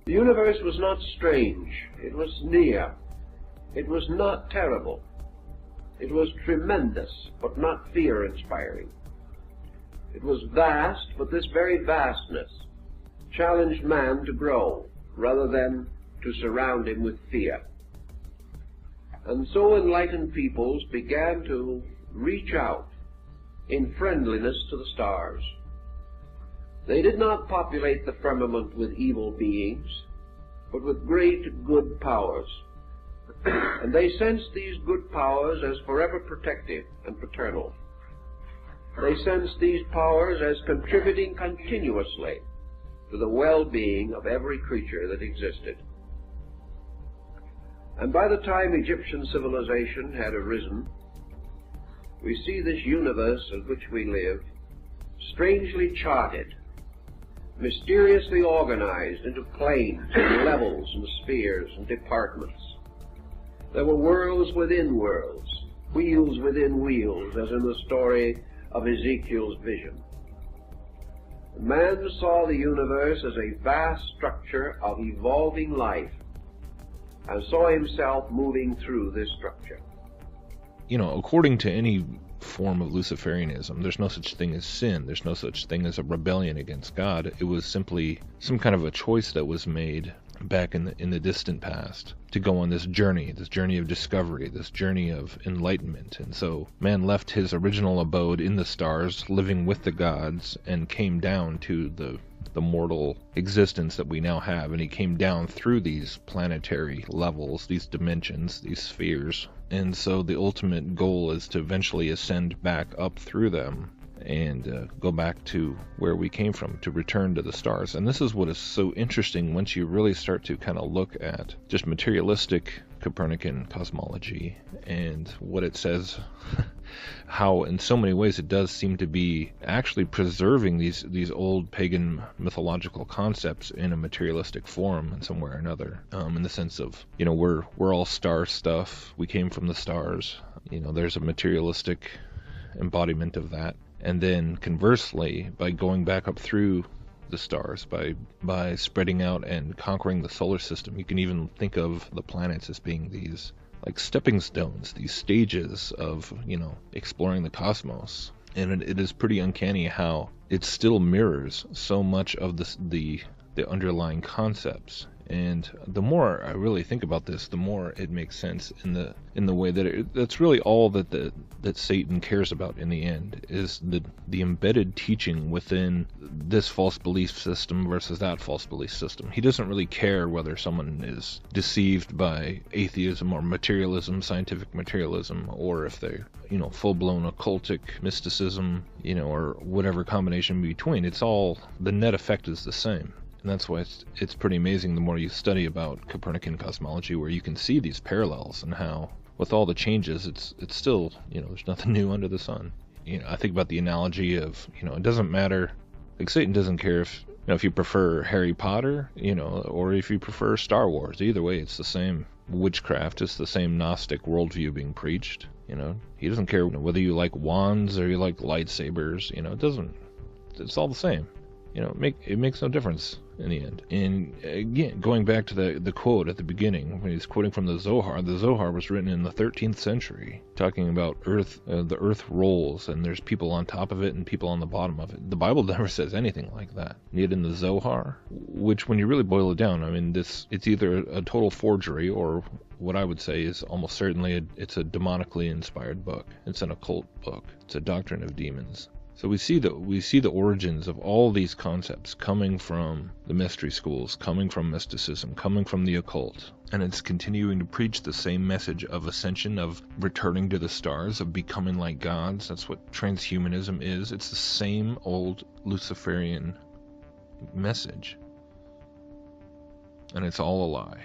The universe was not strange. It was near. It was not terrible. It was tremendous, but not fear-inspiring. It was vast, but this very vastness challenged man to grow, rather than to surround him with fear. And so enlightened peoples began to reach out in friendliness to the stars. They did not populate the firmament with evil beings, but with great good powers. And they sensed these good powers as forever protective and paternal. They sensed these powers as contributing continuously to the well-being of every creature that existed. And by the time Egyptian civilization had arisen, we see this universe in which we live strangely charted, mysteriously organized into planes and levels and spheres and departments. There were worlds within worlds, wheels within wheels, as in the story of Ezekiel's vision. Man saw the universe as a vast structure of evolving life and saw himself moving through this structure. According to any form of Luciferianism, there's no such thing as sin. There's no such thing as a rebellion against God. It was simply some kind of a choice that was made back in the distant past to go on this journey of discovery, this journey of enlightenment. And so man left his original abode in the stars, living with the gods, and came down to the mortal existence that we now have. And he came down through these planetary levels, these dimensions, these spheres. And so the ultimate goal is to eventually ascend back up through them and go back to where we came from, to return to the stars. And this is what is so interesting once you really start to kind of look at just materialistic Copernican cosmology and what it says, how in so many ways it does seem to be actually preserving these old pagan mythological concepts in a materialistic form in some way or another, in the sense of, we're all star stuff, we came from the stars, there's a materialistic embodiment of that. And then conversely, by going back up through the stars, by spreading out and conquering the solar system, you can even think of the planets as being these like stepping stones, these stages of, exploring the cosmos. And it is pretty uncanny how it still mirrors so much of the underlying concepts. And the more I really think about this, the more it makes sense in the way that that's really all that Satan cares about in the end, is the embedded teaching within this false belief system versus that false belief system. He doesn't really care whether someone is deceived by atheism or materialism, scientific materialism, or if they're, full-blown occultic mysticism, or whatever combination between. It's all, the net effect is the same. And that's why it's pretty amazing the more you study about Copernican cosmology, where you can see these parallels and how, with all the changes, it's still, there's nothing new under the sun. I think about the analogy of, it doesn't matter, like Satan doesn't care if you prefer Harry Potter, or if you prefer Star Wars. Either way, it's the same witchcraft, it's the same Gnostic worldview being preached. He doesn't care whether you like wands or you like lightsabers. It's all the same. It makes no difference in the end. And again, going back to the quote at the beginning, when he's quoting from the Zohar was written in the 13th century, talking about Earth, the Earth rolls, and there's people on top of it and people on the bottom of it. The Bible never says anything like that. Yet in the Zohar, which when you really boil it down, it's either a total forgery, or what I would say is almost certainly it's a demonically inspired book. It's an occult book. It's a doctrine of demons. So we see the origins of all these concepts coming from the mystery schools, coming from mysticism, coming from the occult. And it's continuing to preach the same message of ascension, of returning to the stars, of becoming like gods. That's what transhumanism is. It's the same old Luciferian message. And it's all a lie.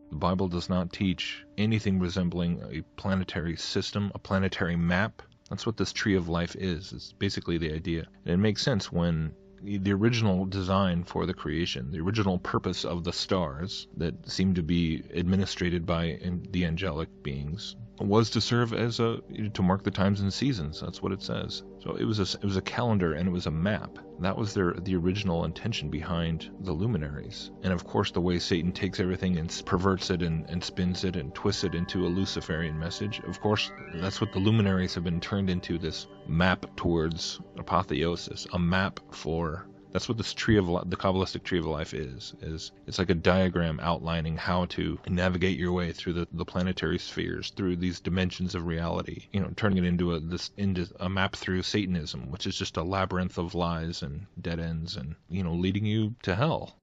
The Bible does not teach anything resembling a planetary system, a planetary map. That's what this tree of life is. It's basically the idea. And it makes sense when the original design for the creation, the original purpose of the stars that seem to be administrated by the angelic beings, was to serve as to mark the times and seasons. That's what it says. So it was a calendar, and it was a map. That was the original intention behind the luminaries. And of course, the way Satan takes everything and perverts it and spins it and twists it into a Luciferian message, of course, that's what the luminaries have been turned into, this map towards apotheosis, a map for... That's what this tree of the Kabbalistic tree of life is it's like a diagram outlining how to navigate your way through the planetary spheres, through these dimensions of reality, turning it into a map through Satanism, which is just a labyrinth of lies and dead ends and, leading you to hell.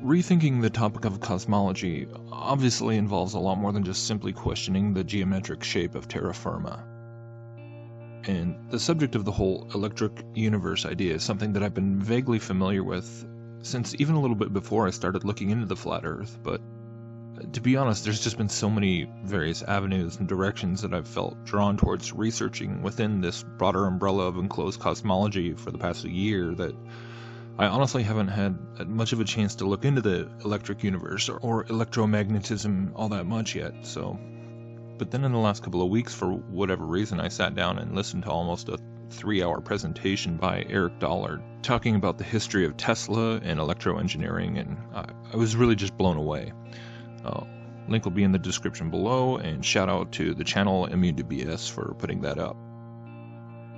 Rethinking the topic of cosmology obviously involves a lot more than just simply questioning the geometric shape of terra firma. And the subject of the whole electric universe idea is something that I've been vaguely familiar with since even a little bit before I started looking into the flat Earth, but to be honest, there's just been so many various avenues and directions that I've felt drawn towards researching within this broader umbrella of enclosed cosmology for the past year that I honestly haven't had much of a chance to look into the electric universe or electromagnetism all that much yet, so... But then in the last couple of weeks, for whatever reason, I sat down and listened to almost a 3-hour presentation by Eric Dollard talking about the history of Tesla and electroengineering, and I was really just blown away. Link will be in the description below, and shout out to the channel Immune to BS for putting that up.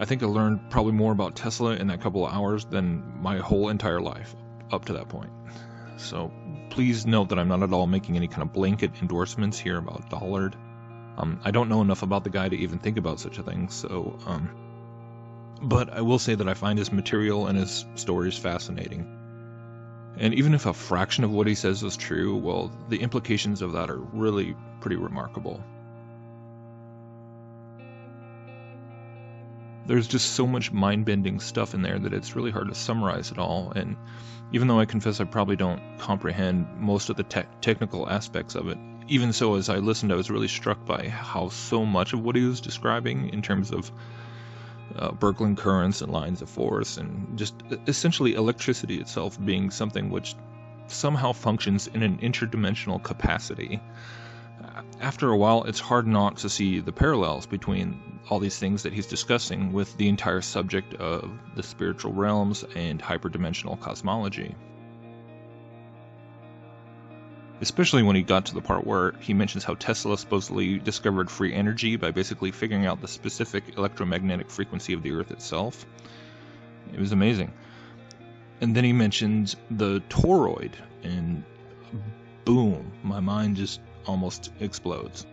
I think I learned probably more about Tesla in that couple of hours than my whole entire life up to that point. So please note that I'm not at all making any kind of blanket endorsements here about Dollard. I don't know enough about the guy to even think about such a thing, so, but I will say that I find his material and his stories fascinating. And even if a fraction of what he says is true, well, the implications of that are really pretty remarkable. There's just so much mind-bending stuff in there that it's really hard to summarize it all, and even though I confess I probably don't comprehend most of the technical aspects of it, even so, as I listened, I was really struck by how so much of what he was describing in terms of Birkeland currents and lines of force, and just essentially electricity itself being something which somehow functions in an interdimensional capacity. After a while, it's hard not to see the parallels between all these things that he's discussing with the entire subject of the spiritual realms and hyperdimensional cosmology. Especially when he got to the part where he mentions how Tesla supposedly discovered free energy by basically figuring out the specific electromagnetic frequency of the Earth itself. It was amazing. And then he mentions the toroid, and boom, my mind just almost explodes.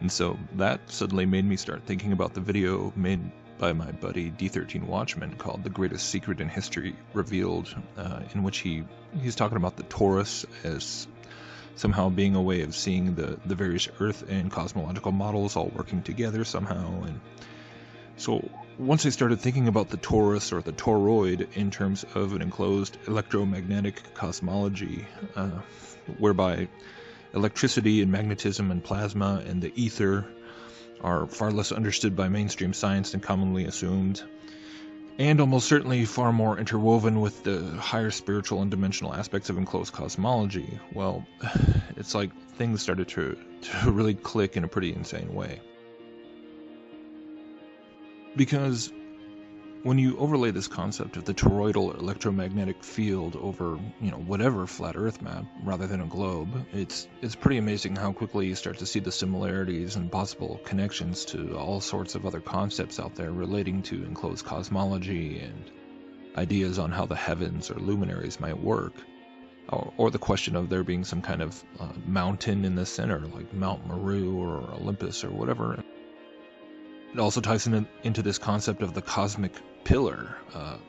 And so that suddenly made me start thinking about the video made by my buddy D13 Watchman called The Greatest Secret in History Revealed, in which he's talking about the torus as somehow being a way of seeing the various Earth and cosmological models all working together somehow. And so once I started thinking about the torus or the toroid in terms of an enclosed electromagnetic cosmology, whereby electricity and magnetism and plasma and the ether are far less understood by mainstream science than commonly assumed, and almost certainly far more interwoven with the higher spiritual and dimensional aspects of enclosed cosmology, well, it's like things started to really click in a pretty insane way. Because when you overlay this concept of the toroidal electromagnetic field over, whatever flat Earth map rather than a globe, it's pretty amazing how quickly you start to see the similarities and possible connections to all sorts of other concepts out there relating to enclosed cosmology and ideas on how the heavens or luminaries might work, or the question of there being some kind of mountain in the center, like Mount Meru or Olympus or whatever. It also ties into this concept of the cosmic pillar,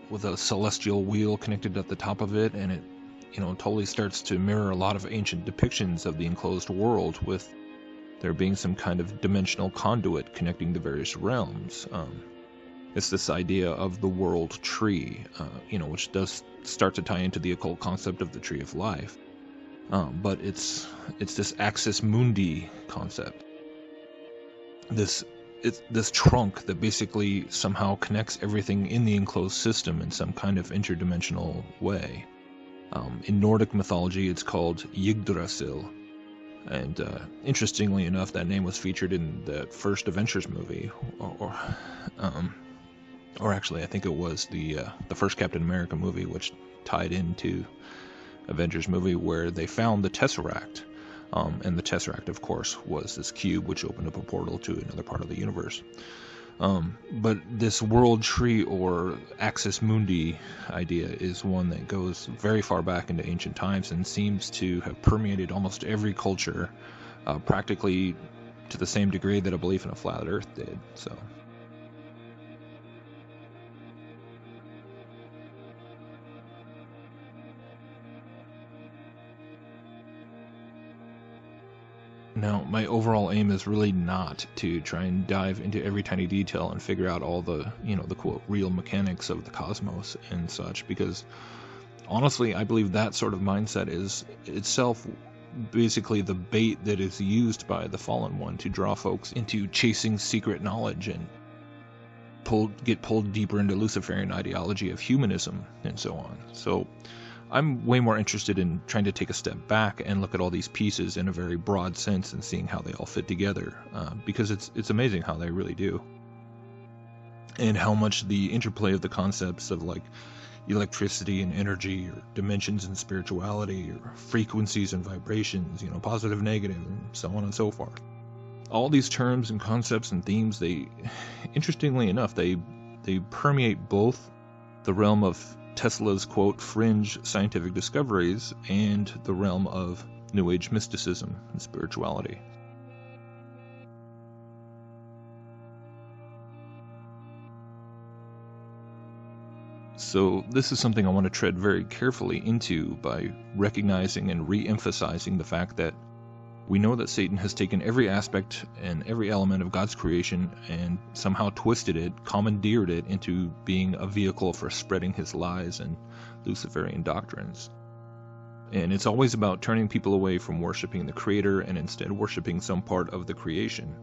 with a celestial wheel connected at the top of it, and it, totally starts to mirror a lot of ancient depictions of the enclosed world, with there being some kind of dimensional conduit connecting the various realms. It's this idea of the world tree, which does start to tie into the occult concept of the tree of life. But it's this axis mundi concept. It's this trunk that basically somehow connects everything in the enclosed system in some kind of interdimensional way. In Nordic mythology, it's called Yggdrasil, and interestingly enough, that name was featured in the first Avengers movie, or actually, I think it was the first Captain America movie, which tied into Avengers movie, where they found the Tesseract. And the Tesseract, of course, was this cube which opened up a portal to another part of the universe. But this world tree or axis mundi idea is one that goes very far back into ancient times and seems to have permeated almost every culture, practically to the same degree that a belief in a flat Earth did. So. Now, my overall aim is really not to try and dive into every tiny detail and figure out all the, the quote, real mechanics of the cosmos and such, because honestly, I believe that sort of mindset is itself basically the bait that is used by the Fallen One to draw folks into chasing secret knowledge and get pulled deeper into Luciferian ideology of humanism and so on. So I'm way more interested in trying to take a step back and look at all these pieces in a very broad sense and seeing how they all fit together, because it's amazing how they really do, and how much the interplay of the concepts of like electricity and energy, or dimensions and spirituality, or frequencies and vibrations, positive, negative, and so on and so forth. All these terms and concepts and themes, they, interestingly enough, they permeate both the realm of Tesla's, quote, fringe scientific discoveries and the realm of New Age mysticism and spirituality. So this is something I want to tread very carefully into by recognizing and re-emphasizing the fact that we know that Satan has taken every aspect and every element of God's creation and somehow twisted it, commandeered it into being a vehicle for spreading his lies and Luciferian doctrines. And it's always about turning people away from worshiping the Creator and instead worshiping some part of the creation.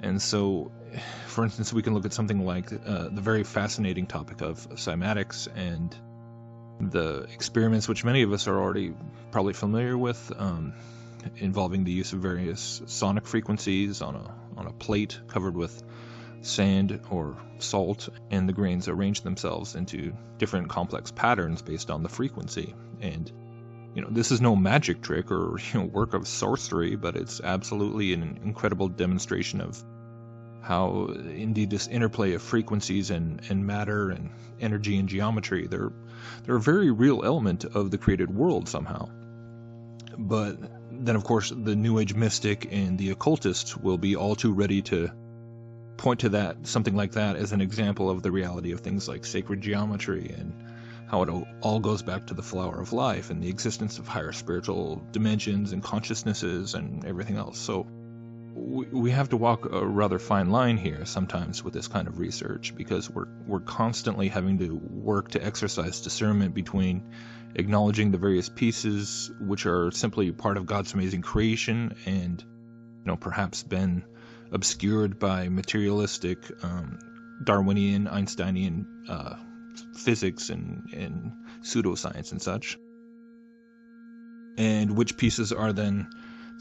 And so, for instance, we can look at something like the very fascinating topic of cymatics and the experiments which many of us are already probably familiar with, involving the use of various sonic frequencies on a plate covered with sand or salt, and the grains arrange themselves into different complex patterns based on the frequency. And this is no magic trick or work of sorcery, but it's absolutely an incredible demonstration of how indeed this interplay of frequencies and matter and energy and geometry, they're a very real element of the created world somehow. But then, of course, the New Age mystic and the occultist will be all too ready to point to that, something like that, as an example of the reality of things like sacred geometry and how it all goes back to the flower of life and the existence of higher spiritual dimensions and consciousnesses and everything else. So we have to walk a rather fine line here sometimes with this kind of research, because we're constantly having to work to exercise discernment between acknowledging the various pieces which are simply part of God's amazing creation and perhaps been obscured by materialistic Darwinian, Einsteinian physics and pseudoscience and such, and which pieces are then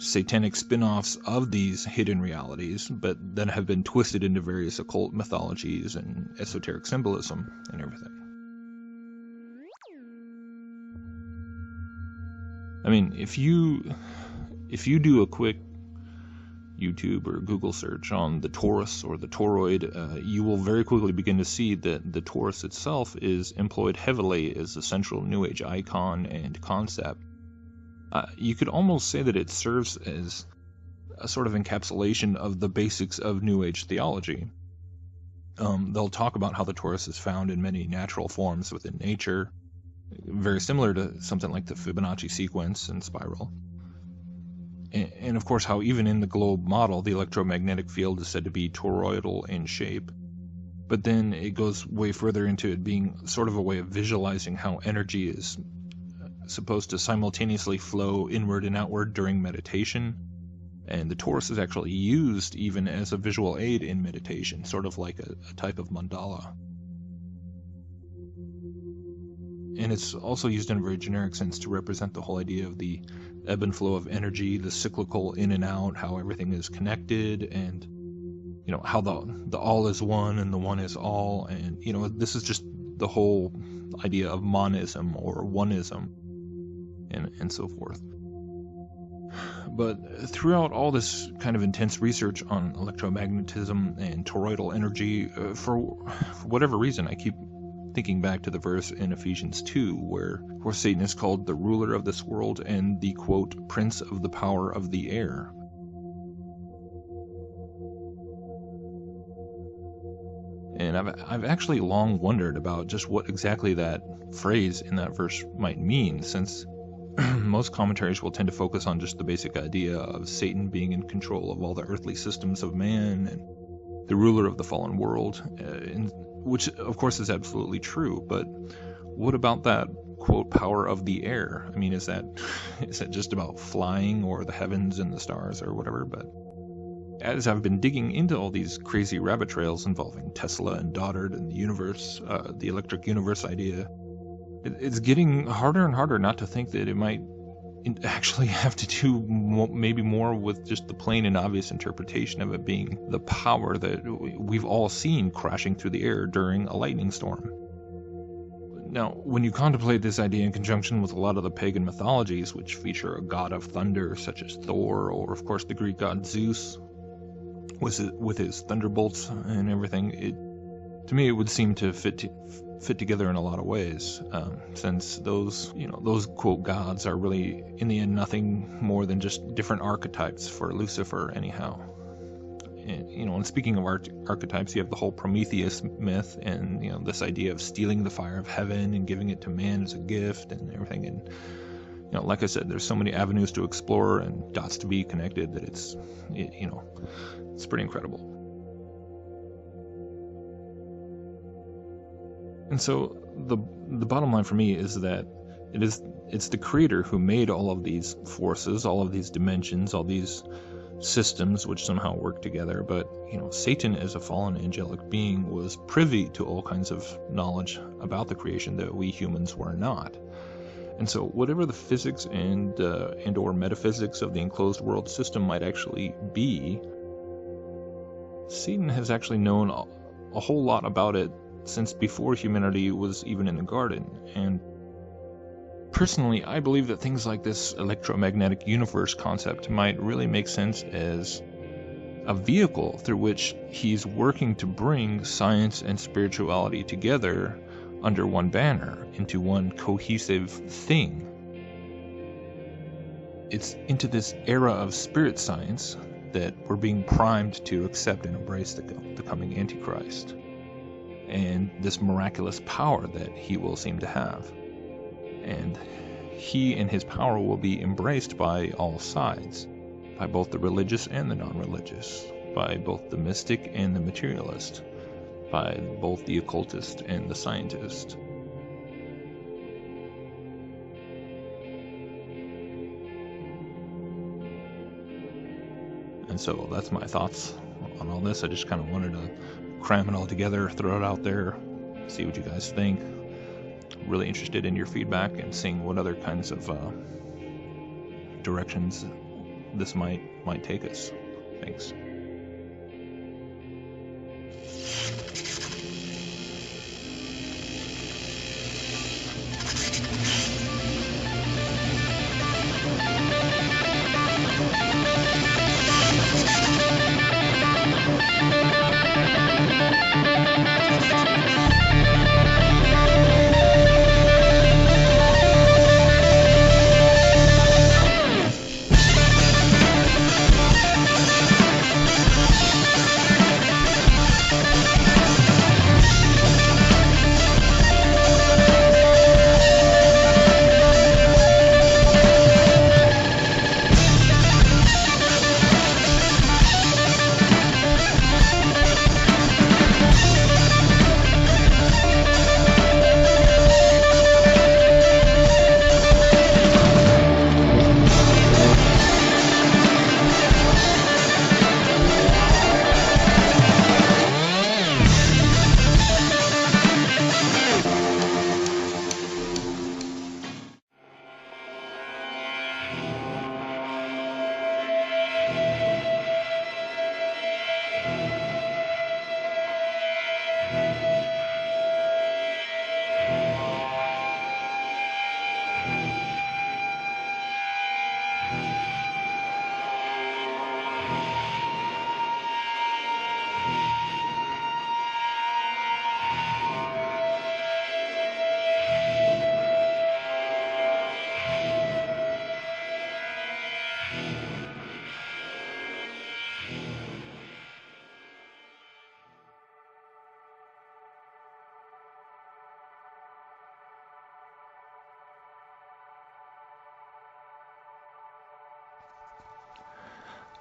satanic spin-offs of these hidden realities, but then have been twisted into various occult mythologies and esoteric symbolism and everything. I mean, if you do a quick YouTube or Google search on the torus or the toroid, you will very quickly begin to see that the torus itself is employed heavily as a central New Age icon and concept. You could almost say that it serves as a sort of encapsulation of the basics of New Age theology. They'll talk about how the torus is found in many natural forms within nature, very similar to something like the Fibonacci sequence and spiral. And of course how even in the globe model, the electromagnetic field is said to be toroidal in shape. But then it goes way further into it being sort of a way of visualizing how energy is supposed to simultaneously flow inward and outward during meditation. And the torus is actually used even as a visual aid in meditation, sort of like a type of mandala. And it's also used in a very generic sense to represent the whole idea of the ebb and flow of energy, the cyclical in and out, how everything is connected, and how the all is one and the one is all. And this is just the whole idea of monism or oneism and so forth. But throughout all this kind of intense research on electromagnetism and toroidal energy, for whatever reason, I keep thinking back to the verse in Ephesians 2, where Satan is called the ruler of this world and the, quote, prince of the power of the air. And I've actually long wondered about just what exactly that phrase in that verse might mean, since most commentaries will tend to focus on just the basic idea of Satan being in control of all the earthly systems of man and the ruler of the fallen world, which of course is absolutely true. But what about that, quote, power of the air? I mean, is that just about flying or the heavens and the stars or whatever? But as I've been digging into all these crazy rabbit trails involving Tesla and Goddard and the universe, the electric universe idea, it's getting harder and harder not to think that it might actually have to do maybe more with just the plain and obvious interpretation of it being the power that we've all seen crashing through the air during a lightning storm. Now, when you contemplate this idea in conjunction with a lot of the pagan mythologies, which feature a god of thunder such as Thor, or of course the Greek god Zeus with his thunderbolts and everything, to me it would seem to fit together in a lot of ways, since those quote gods are really in the end nothing more than just different archetypes for Lucifer anyhow. And speaking of archetypes, you have the whole Prometheus myth and this idea of stealing the fire of heaven and giving it to man as a gift and everything. And like I said, there's so many avenues to explore and dots to be connected that it's pretty incredible. And so the bottom line for me is that it's the creator who made all of these forces, all of these dimensions, all these systems which somehow work together. But Satan, as a fallen angelic being, was privy to all kinds of knowledge about the creation that we humans were not. And so whatever the physics and or metaphysics of the enclosed world system might actually be, Satan has actually known a whole lot about it since before humanity was even in the garden. And personally, I believe that things like this electromagnetic universe concept might really make sense as a vehicle through which he's working to bring science and spirituality together under one banner, into one cohesive thing. It's into this era of spirit science that we're being primed to accept and embrace the coming Antichrist, and this miraculous power that he will seem to have. And he and his power will be embraced by all sides, by both the religious and the non-religious, by both the mystic and the materialist, by both the occultist and the scientist. And so that's my thoughts on all this. I just kind of wanted to cram it all together, throw it out there, see what you guys think. Really interested in your feedback and seeing what other kinds of directions this might take us. Thanks.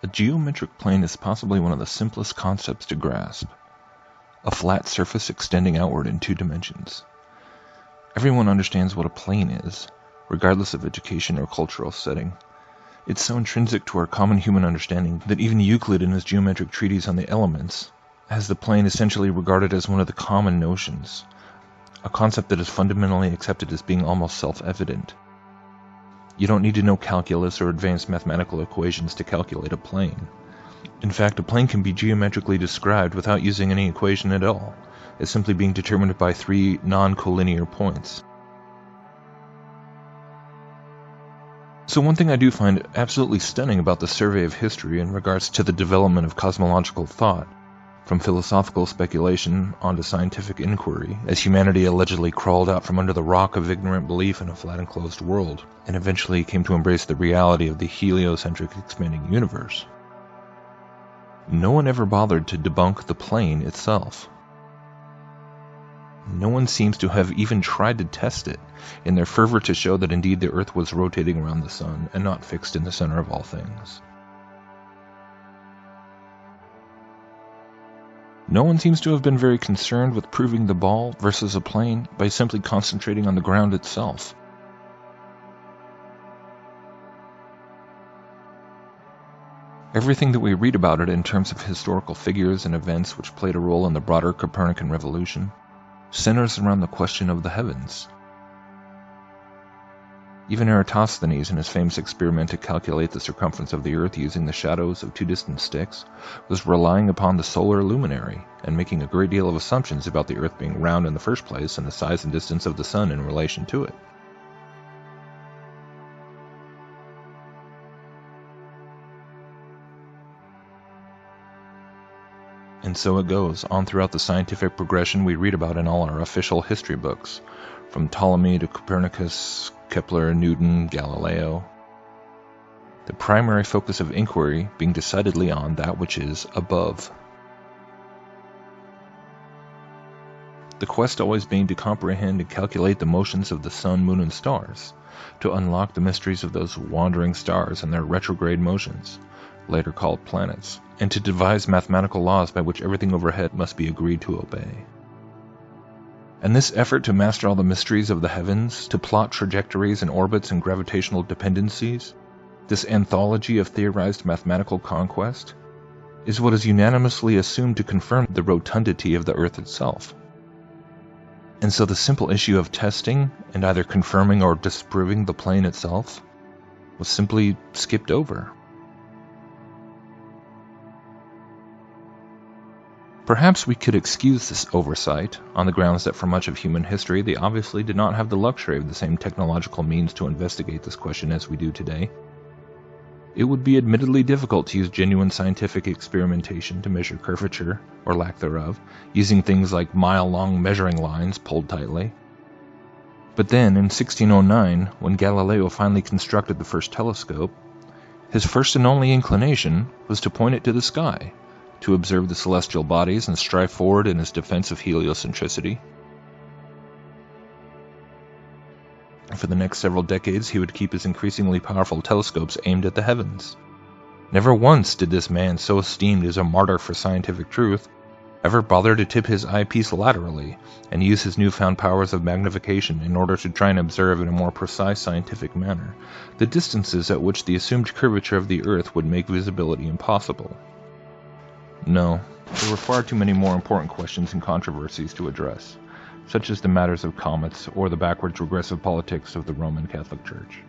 A geometric plane is possibly one of the simplest concepts to grasp. A flat surface extending outward in 2 dimensions. Everyone understands what a plane is, regardless of education or cultural setting. It's so intrinsic to our common human understanding that even Euclid in his geometric treatise on the elements has the plane essentially regarded as one of the common notions, a concept that is fundamentally accepted as being almost self-evident. You don't need to know calculus or advanced mathematical equations to calculate a plane. In fact, a plane can be geometrically described without using any equation at all, as simply being determined by 3 non-collinear points. So one thing I do find absolutely stunning about the survey of history in regards to the development of cosmological thought, from philosophical speculation onto scientific inquiry, as humanity allegedly crawled out from under the rock of ignorant belief in a flat and closed world, and eventually came to embrace the reality of the heliocentric expanding universe. No one ever bothered to debunk the plane itself. No one seems to have even tried to test it, in their fervor to show that indeed the Earth was rotating around the Sun and not fixed in the center of all things. No one seems to have been very concerned with proving the ball versus a plane by simply concentrating on the ground itself. Everything that we read about it in terms of historical figures and events which played a role in the broader Copernican revolution centers around the question of the heavens. Even Eratosthenes, in his famous experiment to calculate the circumference of the Earth using the shadows of 2 distant sticks, was relying upon the solar luminary and making a great deal of assumptions about the Earth being round in the first place and the size and distance of the Sun in relation to it. And so it goes, on throughout the scientific progression we read about in all our official history books, from Ptolemy to Copernicus, Kepler, Newton, Galileo. The primary focus of inquiry being decidedly on that which is above. The quest always being to comprehend and calculate the motions of the sun, moon, and stars, to unlock the mysteries of those wandering stars and their retrograde motions, later called planets, and to devise mathematical laws by which everything overhead must be agreed to obey. And this effort to master all the mysteries of the heavens, to plot trajectories and orbits and gravitational dependencies, this anthology of theorized mathematical conquest, is what is unanimously assumed to confirm the rotundity of the Earth itself. And so the simple issue of testing and either confirming or disproving the plane itself was simply skipped over. Perhaps we could excuse this oversight on the grounds that for much of human history they obviously did not have the luxury of the same technological means to investigate this question as we do today. It would be admittedly difficult to use genuine scientific experimentation to measure curvature, or lack thereof, using things like mile-long measuring lines pulled tightly. But then, in 1609, when Galileo finally constructed the first telescope, his first and only inclination was to point it to the sky, to observe the celestial bodies and strive forward in his defense of heliocentricity. For the next several decades, he would keep his increasingly powerful telescopes aimed at the heavens. Never once did this man, so esteemed as a martyr for scientific truth, ever bother to tip his eyepiece laterally and use his newfound powers of magnification in order to try and observe in a more precise scientific manner the distances at which the assumed curvature of the Earth would make visibility impossible. No, there were far too many more important questions and controversies to address, such as the matters of comets or the backwards regressive politics of the Roman Catholic Church.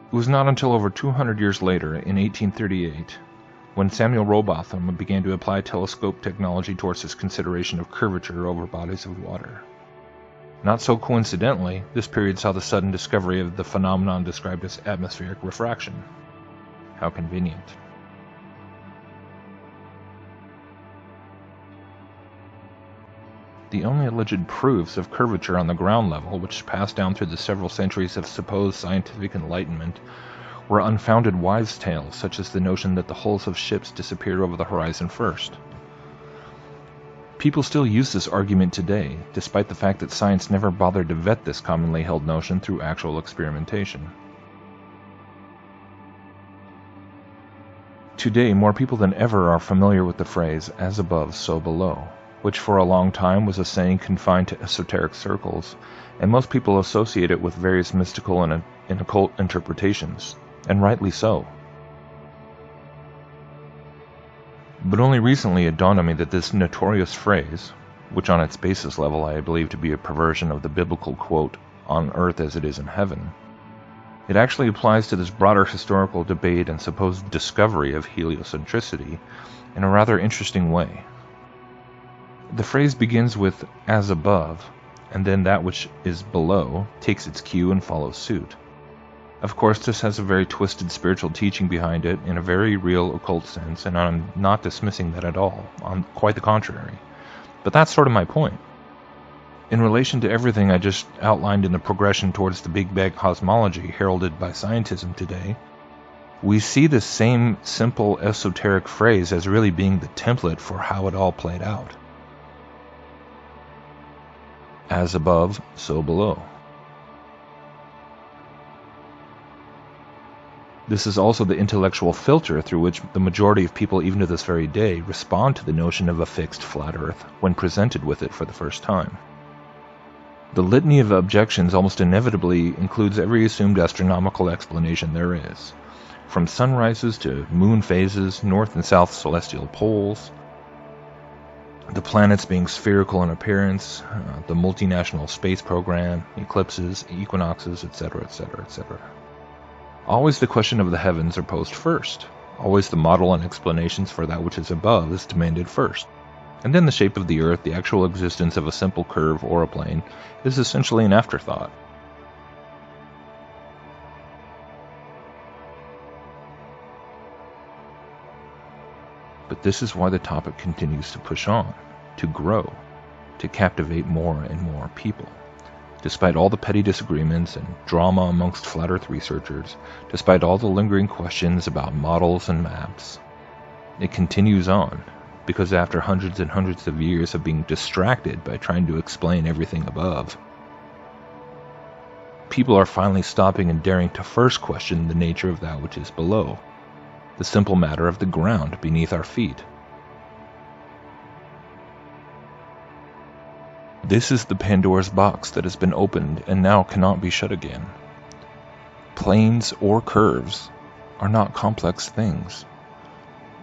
It was not until over 200 years later, in 1838, when Samuel Rowbotham began to apply telescope technology towards his consideration of curvature over bodies of water. Not so coincidentally, this period saw the sudden discovery of the phenomenon described as atmospheric refraction. How convenient. The only alleged proofs of curvature on the ground level, which passed down through the several centuries of supposed scientific enlightenment, were unfounded wives' tales, such as the notion that the hulls of ships disappeared over the horizon first. People still use this argument today, despite the fact that science never bothered to vet this commonly held notion through actual experimentation. Today, more people than ever are familiar with the phrase, "as above, so below," which for a long time was a saying confined to esoteric circles, and most people associate it with various mystical and occult interpretations, and rightly so. But only recently it dawned on me that this notorious phrase, which on its basis level I believe to be a perversion of the biblical quote, "on earth as it is in heaven," it actually applies to this broader historical debate and supposed discovery of heliocentricity in a rather interesting way. The phrase begins with "as above," and then that which is below takes its cue and follows suit. Of course, this has a very twisted spiritual teaching behind it in a very real occult sense, and I'm not dismissing that at all, on quite the contrary. But that's sort of my point. In relation to everything I just outlined in the progression towards the Big Bang cosmology heralded by scientism today, we see this same simple esoteric phrase as really being the template for how it all played out. As above, so below. This is also the intellectual filter through which the majority of people, even to this very day, respond to the notion of a fixed flat Earth when presented with it for the first time. The litany of objections almost inevitably includes every assumed astronomical explanation there is, from sunrises to moon phases, north and south celestial poles, the planets being spherical in appearance, the multinational space program, eclipses, equinoxes, etc., etc., etc. Always the question of the heavens are posed first. Always the model and explanations for that which is above is demanded first. And then the shape of the Earth, the actual existence of a simple curve or a plane, is essentially an afterthought. But this is why the topic continues to push on, to grow, to captivate more and more people. Despite all the petty disagreements and drama amongst flat Earth researchers, despite all the lingering questions about models and maps, it continues on, because after hundreds and hundreds of years of being distracted by trying to explain everything above, people are finally stopping and daring to first question the nature of that which is below, the simple matter of the ground beneath our feet. This is the Pandora's box that has been opened and now cannot be shut again. Planes or curves are not complex things.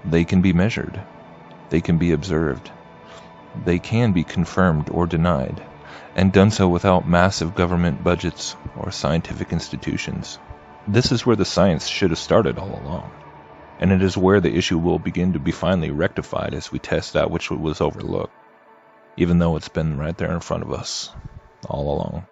They can be measured. They can be observed. They can be confirmed or denied, and done so without massive government budgets or scientific institutions. This is where the science should have started all along. and it is where the issue will begin to be finally rectified as we test out which was overlooked, even though it's been right there in front of us all along.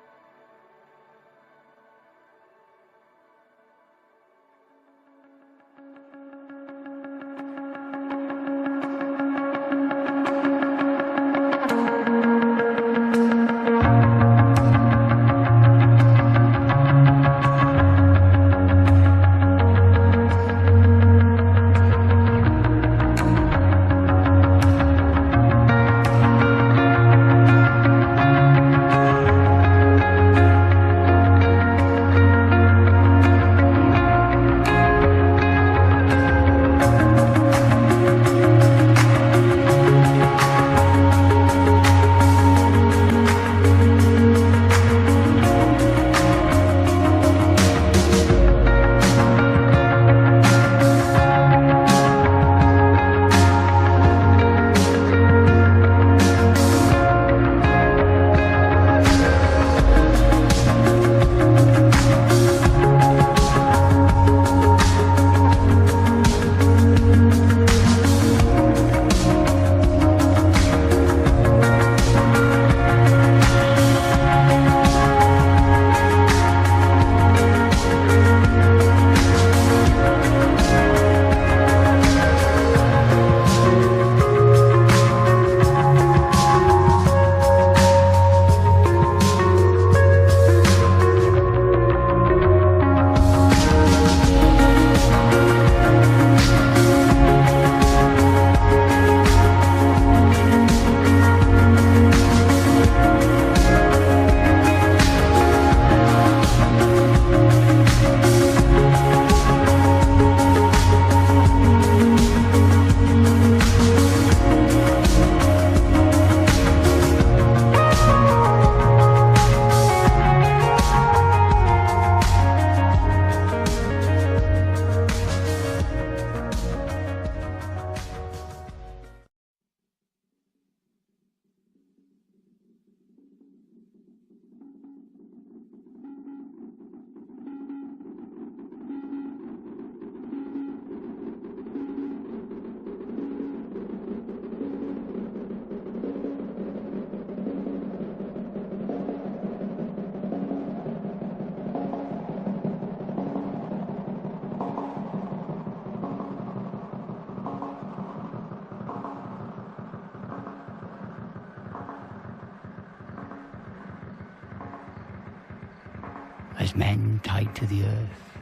As men tied to the earth,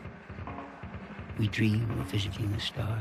we dream of visiting the stars.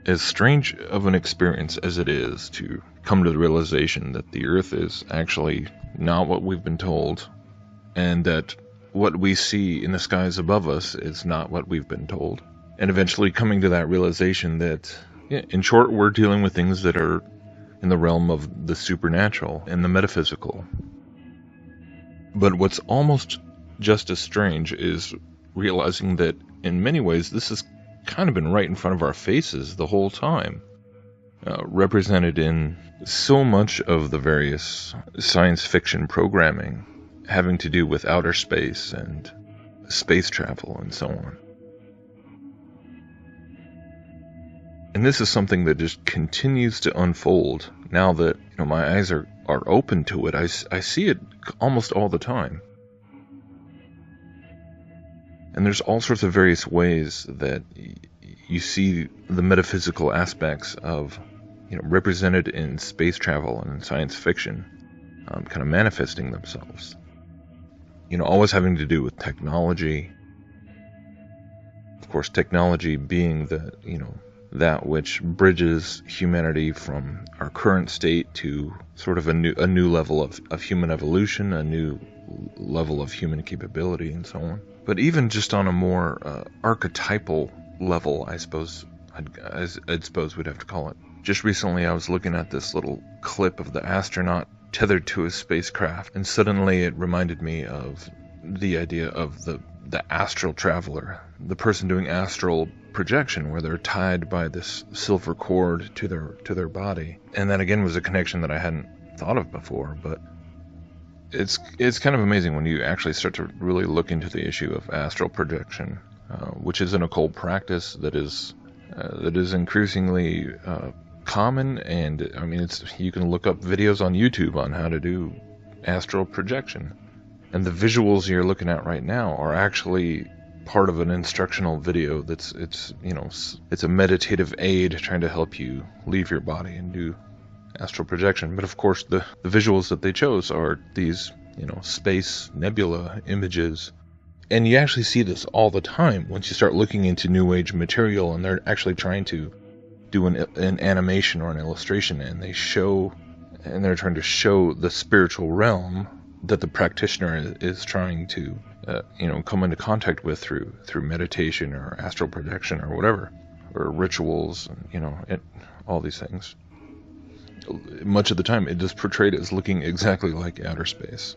as strange of an experience as it is to come to the realization that the Earth is actually not what we've been told, and that what we see in the skies above us is not what we've been told, and eventually coming to that realization that, in short, we're dealing with things that are in the realm of the supernatural and the metaphysical. But what's almost just as strange is realizing that in many ways this has kind of been right in front of our faces the whole time, represented in so much of the various science fiction programming having to do with outer space and space travel and so on. And this is something that just continues to unfold now that my eyes are open to it. I see it almost all the time. And there's all sorts of various ways that you see the metaphysical aspects of, represented in space travel and in science fiction, kind of manifesting themselves. Always having to do with technology. Of course, technology being that which bridges humanity from our current state to sort of a new level of human evolution, a new level of human capability, and so on. But even just on a more archetypal level, I suppose we'd have to call it. Just recently I was looking at this little clip of the astronaut tethered to his spacecraft, and suddenly it reminded me of the idea of the astral traveler, the person doing astral projection, where they're tied by this silver cord to their body. And that again was a connection that I hadn't thought of before, but it's kind of amazing when you actually start to really look into the issue of astral projection, which is an occult practice that is increasingly common. And I mean, you can look up videos on YouTube on how to do astral projection, and the visuals you're looking at right now are actually part of an instructional video it's a meditative aid trying to help you leave your body and do astral projection. But of course the visuals that they chose are these space nebula images, and you actually see this all the time once you start looking into New Age material, and they're actually trying to do an animation or an illustration, and they're trying to show the spiritual realm that the practitioner is trying to come into contact with through meditation or astral projection or whatever, or rituals, and all these things. Much of the time it is portrayed as looking exactly like outer space.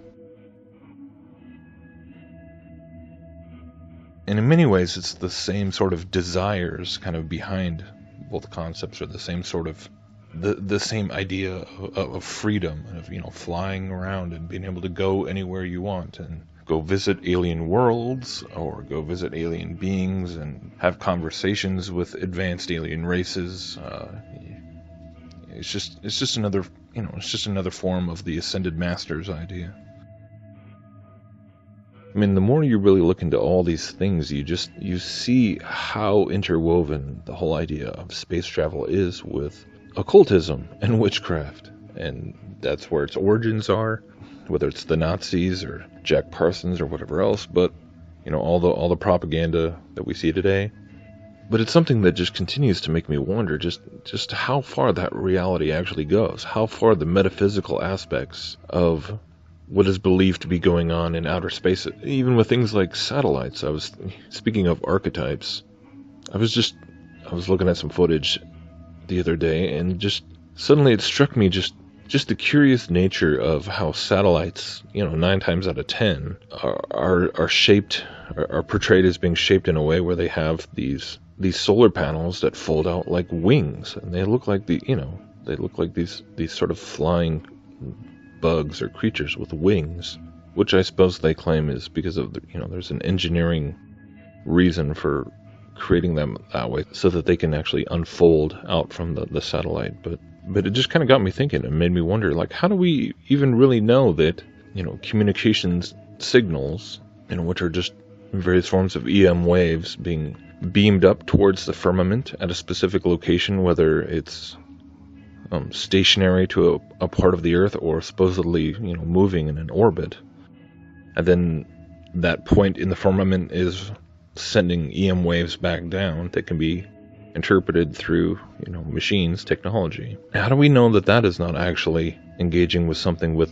And in many ways it's the same sort of desires kind of behind both concepts, or the same sort of the same idea of freedom, of flying around and being able to go anywhere you want and go visit alien worlds or go visit alien beings and have conversations with advanced alien races. It's just another form of the ascended masters idea. I mean, the more you really look into all these things, you see how interwoven the whole idea of space travel is with occultism and witchcraft, and that's where its origins are, whether it's the Nazis or Jack Parsons or whatever else, but all the propaganda that we see today. But it's something that just continues to make me wonder just how far that reality actually goes, how far the metaphysical aspects of what is believed to be going on in outer space, even with things like satellites. Speaking of archetypes, I was looking at some footage the other day, and just suddenly it struck me just the curious nature of how satellites, 9 times out of 10 are shaped, are portrayed as being shaped in a way where they have these solar panels that fold out like wings, and they look like these sort of flying bugs or creatures with wings, which I suppose they claim is because of there's an engineering reason for creating them that way, so that they can actually unfold out from the satellite. But it just kind of got me thinking and made me wonder, like, how do we even really know that communications signals, which are just various forms of EM waves being beamed up towards the firmament at a specific location, whether it's stationary to a part of the Earth or supposedly moving in an orbit, and then that point in the firmament is sending EM waves back down that can be interpreted through, machines, technology. How do we know that that is not actually engaging with something with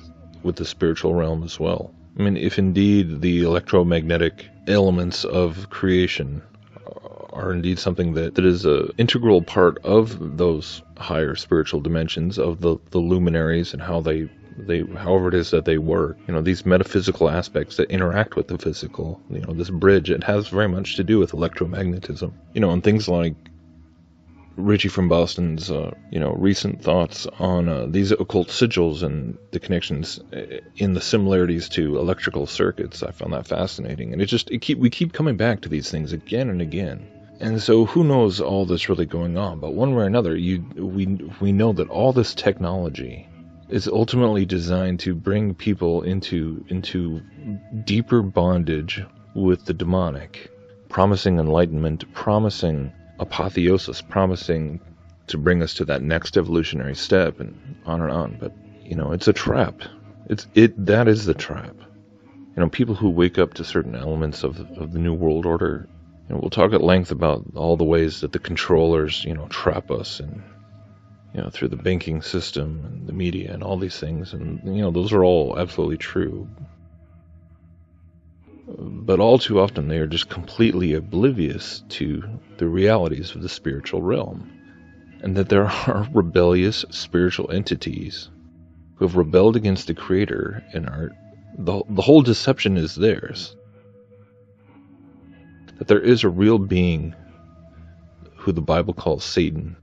the spiritual realm as well? I mean, if indeed the electromagnetic elements of creation are indeed something that is an integral part of those higher spiritual dimensions, of the luminaries and how they however it is that they work, these metaphysical aspects that interact with the physical, this bridge, it has very much to do with electromagnetism, and things like Richie from Boston's, recent thoughts on these occult sigils and the connections in the similarities to electrical circuits. I found that fascinating, and we keep coming back to these things again and again. And so, who knows all this really going on? But one way or another, we know that all this technology is ultimately designed to bring people into deeper bondage with the demonic, promising enlightenment, promising apotheosis, promising to bring us to that next evolutionary step, and on and on. But it's a trap. That is the trap. People who wake up to certain elements of the New World Order, we'll talk at length about all the ways that the controllers trap us, and through the banking system and the media and all these things, and those are all absolutely true. But all too often they are just completely oblivious to the realities of the spiritual realm, and that there are rebellious spiritual entities who have rebelled against the Creator, and the whole deception is theirs. That there is a real being who the Bible calls Satan,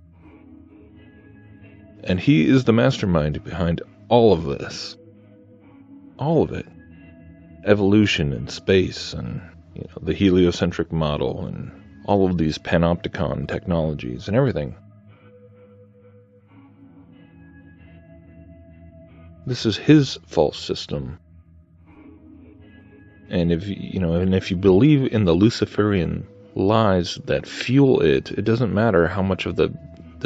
and he is the mastermind behind all of this. All of it. Evolution and space, and the heliocentric model, and all of these panopticon technologies and everything. This is his false system. And if you believe in the Luciferian lies that fuel it, it doesn't matter how much of the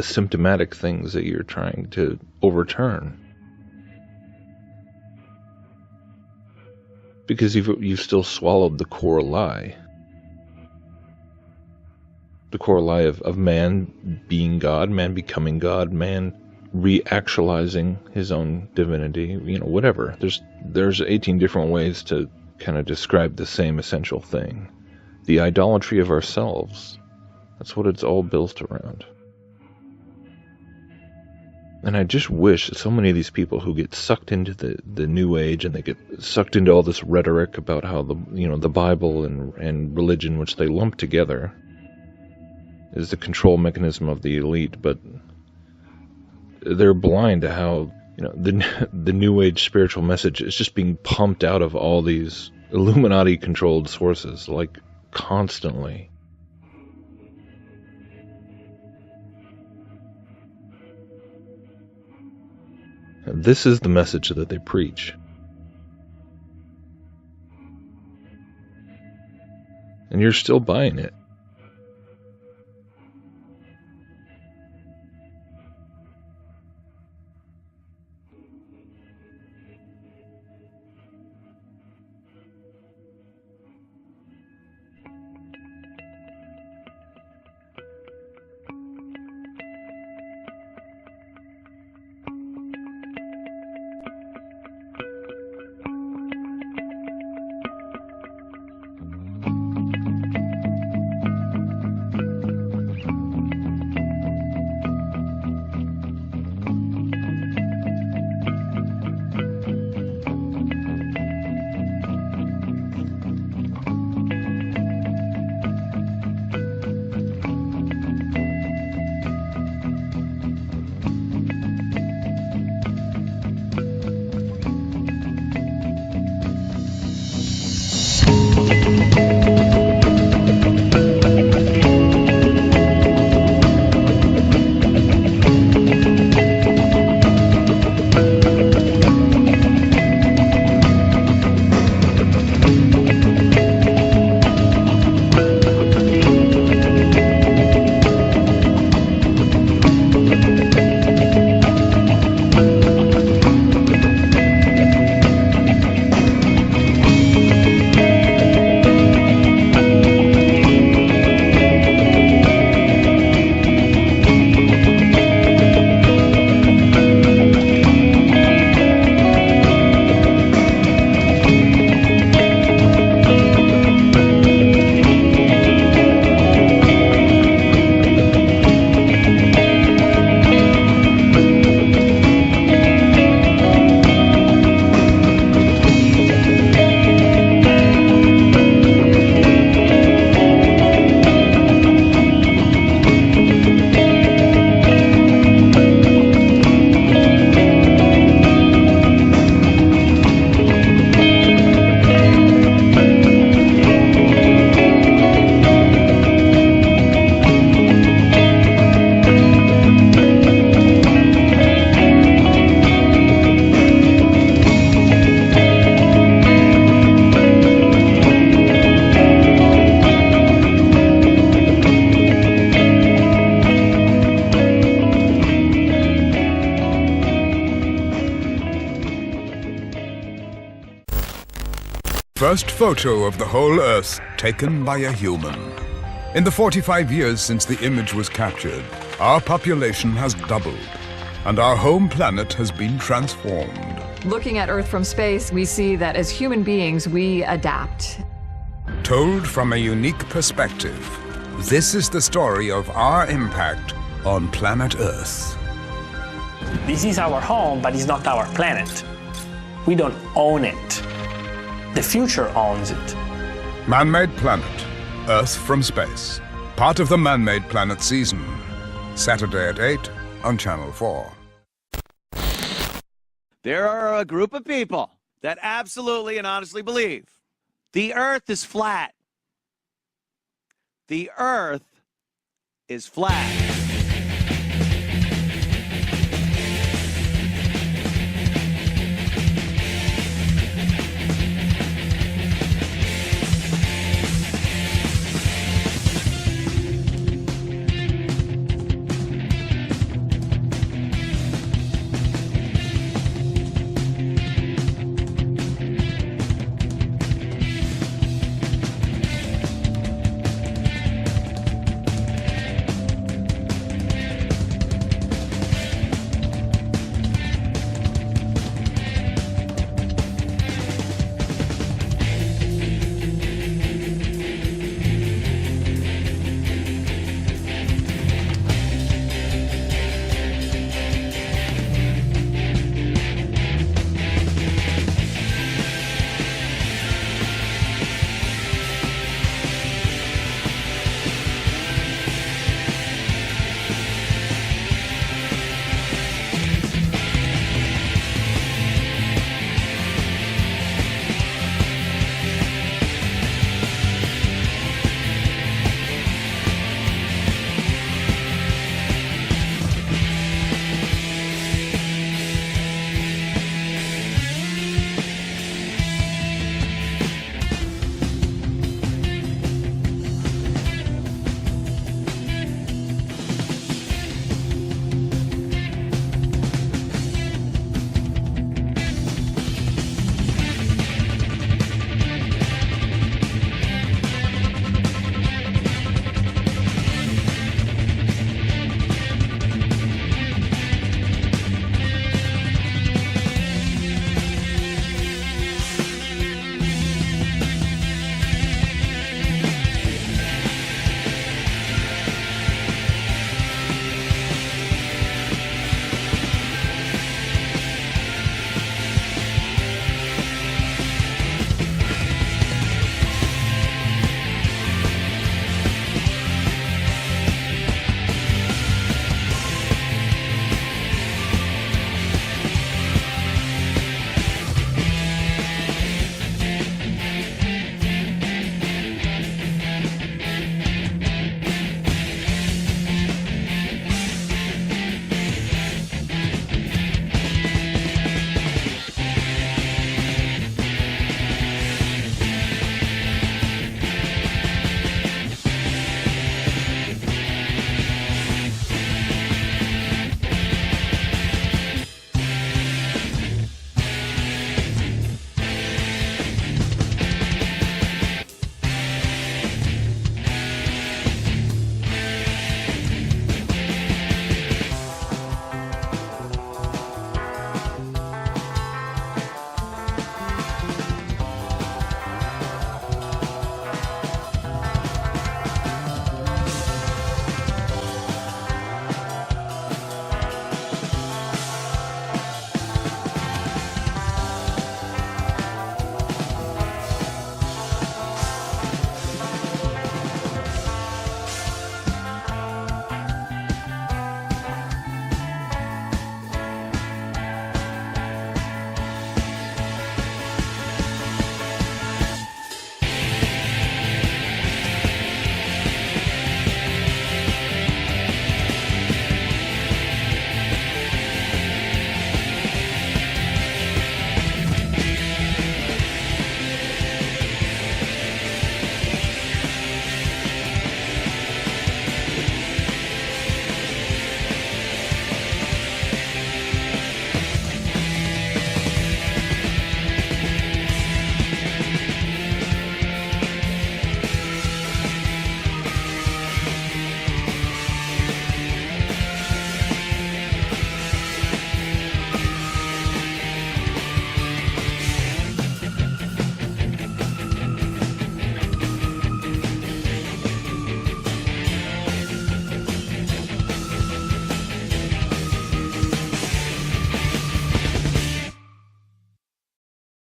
symptomatic things that you're trying to overturn, because you've still swallowed the core lie. The core lie of man being God, man becoming God, man re-actualizing his own divinity, whatever. There's 18 different ways to kind of describe the same essential thing. The idolatry of ourselves. That's what it's all built around. And I just wish so many of these people who get sucked into the New Age, and they get sucked into all this rhetoric about how the Bible and religion, which they lump together, is the control mechanism of the elite, but they're blind to how the New Age spiritual message is just being pumped out of all these Illuminati controlled sources, like constantly. This is the message that they preach. And you're still buying it. First photo of the whole Earth taken by a human. In the 45 years since the image was captured, our population has doubled, and our home planet has been transformed. Looking at Earth from space, we see that as human beings, we adapt. Told from a unique perspective, this is the story of our impact on planet Earth. This is our home, but it's not our planet. We don't own it. The future owns it. Man-Made Planet, Earth from Space. Part of the Man-Made Planet season. Saturday at 8 on Channel 4. There are a group of people that absolutely and honestly believe the Earth is flat. The Earth is flat.